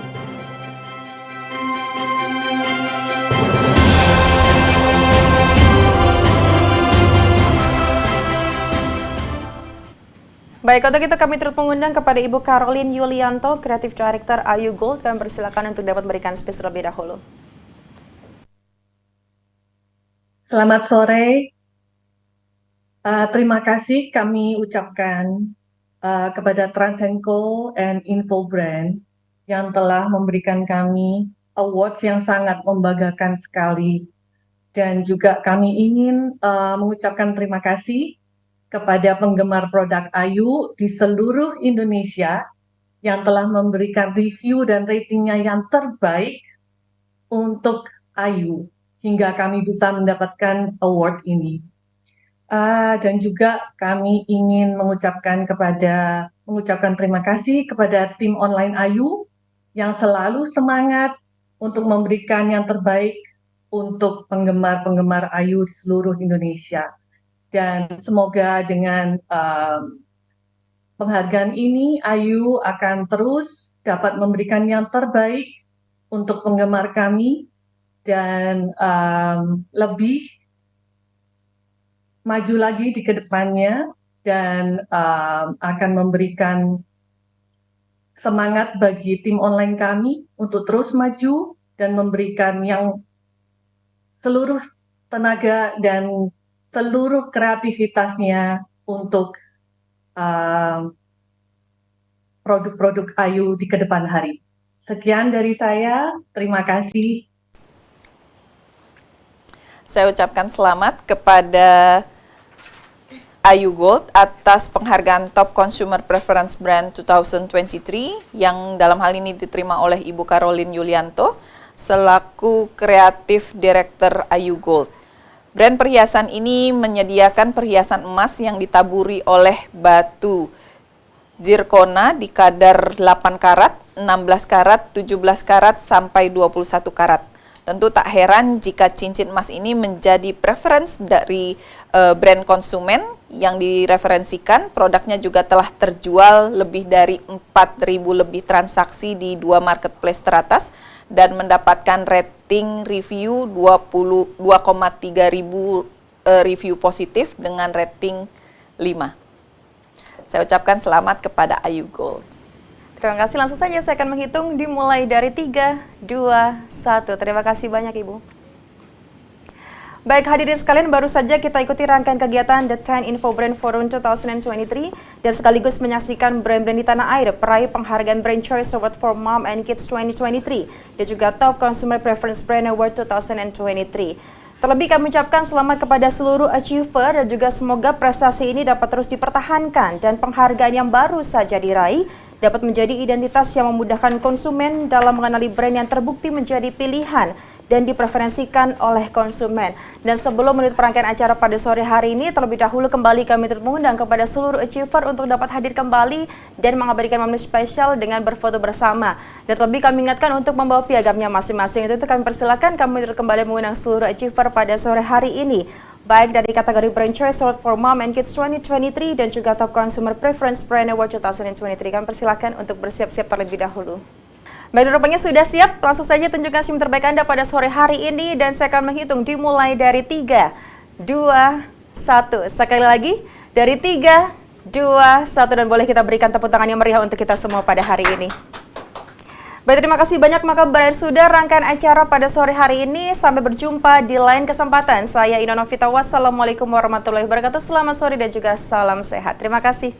Baik, untuk itu kami turut mengundang kepada Ibu Caroline Yulianto, Creative Director Ayu Gold. Kami persilakan untuk dapat memberikan speech terlebih dahulu. Selamat sore. Terima kasih kami ucapkan kepada Trans & Co and Info Brand yang telah memberikan kami awards yang sangat membanggakan sekali. Dan juga kami ingin mengucapkan terima kasih kepada penggemar produk Ayu di seluruh Indonesia yang telah memberikan review dan ratingnya yang terbaik untuk Ayu hingga kami bisa mendapatkan award ini. Dan juga kami ingin mengucapkan terima kasih kepada tim online Ayu yang selalu semangat untuk memberikan yang terbaik untuk penggemar-penggemar Ayu di seluruh Indonesia. Dan semoga dengan penghargaan ini Ayu akan terus dapat memberikan yang terbaik untuk penggemar kami dan lebih maju lagi di kedepannya dan akan memberikan semangat bagi tim online kami untuk terus maju dan memberikan yang seluruh tenaga dan seluruh kreativitasnya untuk produk-produk Ayu di kedepan hari. Sekian dari saya, terima kasih. Saya ucapkan selamat kepada Ayu Gold atas penghargaan Top Consumer Preference Brand 2023 yang dalam hal ini diterima oleh Ibu Caroline Yulianto selaku Creative Director Ayu Gold. Brand perhiasan ini menyediakan perhiasan emas yang ditaburi oleh batu zirkona di kadar 8 karat, 16 karat, 17 karat, sampai 21 karat. Tentu tak heran jika cincin emas ini menjadi preference dari brand konsumen yang direferensikan. Produknya juga telah terjual lebih dari 4.000 lebih transaksi di 2 marketplace teratas dan mendapatkan rating review 2,3 ribu review positif dengan rating 5. Saya ucapkan selamat kepada Ayu Gold. Terima kasih, langsung saja saya akan menghitung dimulai dari 3, 2, 1. Terima kasih banyak Ibu. Baik hadirin sekalian, baru saja kita ikuti rangkaian kegiatan The 10 Info Brand Forum 2023 dan sekaligus menyaksikan brand-brand di tanah air peraih penghargaan Brand Choice Award for Mom and Kids 2023 dan juga Top Consumer Preference Brand Award 2023. Terlebih kami ucapkan selamat kepada seluruh achiever dan juga semoga prestasi ini dapat terus dipertahankan dan penghargaan yang baru saja diraih dapat menjadi identitas yang memudahkan konsumen dalam mengenali brand yang terbukti menjadi pilihan dan dipreferensikan oleh konsumen. Dan sebelum menutup rangkaian acara pada sore hari ini, terlebih dahulu kembali kami turut mengundang kepada seluruh achiever untuk dapat hadir kembali dan mengabadikan momen spesial dengan berfoto bersama. Dan terlebih kami ingatkan untuk membawa piagamnya masing-masing. Itu kami persilakan, kami turut kembali mengundang seluruh achiever pada sore hari ini. Baik dari kategori Brand Choice Award for Mom and Kids 2023 dan juga Top Consumer Preference Brand Award 2023. Kami persilakan untuk bersiap-siap terlebih dahulu. Baik, rupanya sudah siap. Langsung saja tunjukkan SIM terbaik Anda pada sore hari ini dan saya akan menghitung dimulai dari 3, 2, 1. Sekali lagi dari 3, 2, 1 dan boleh kita berikan tepuk tangan yang meriah untuk kita semua pada hari ini. Baik, terima kasih banyak. Maka berakhir sudah rangkaian acara pada sore hari ini. Sampai berjumpa di lain kesempatan. Saya Ina Novita. Wassalamualaikum warahmatullahi wabarakatuh. Selamat sore dan juga salam sehat. Terima kasih.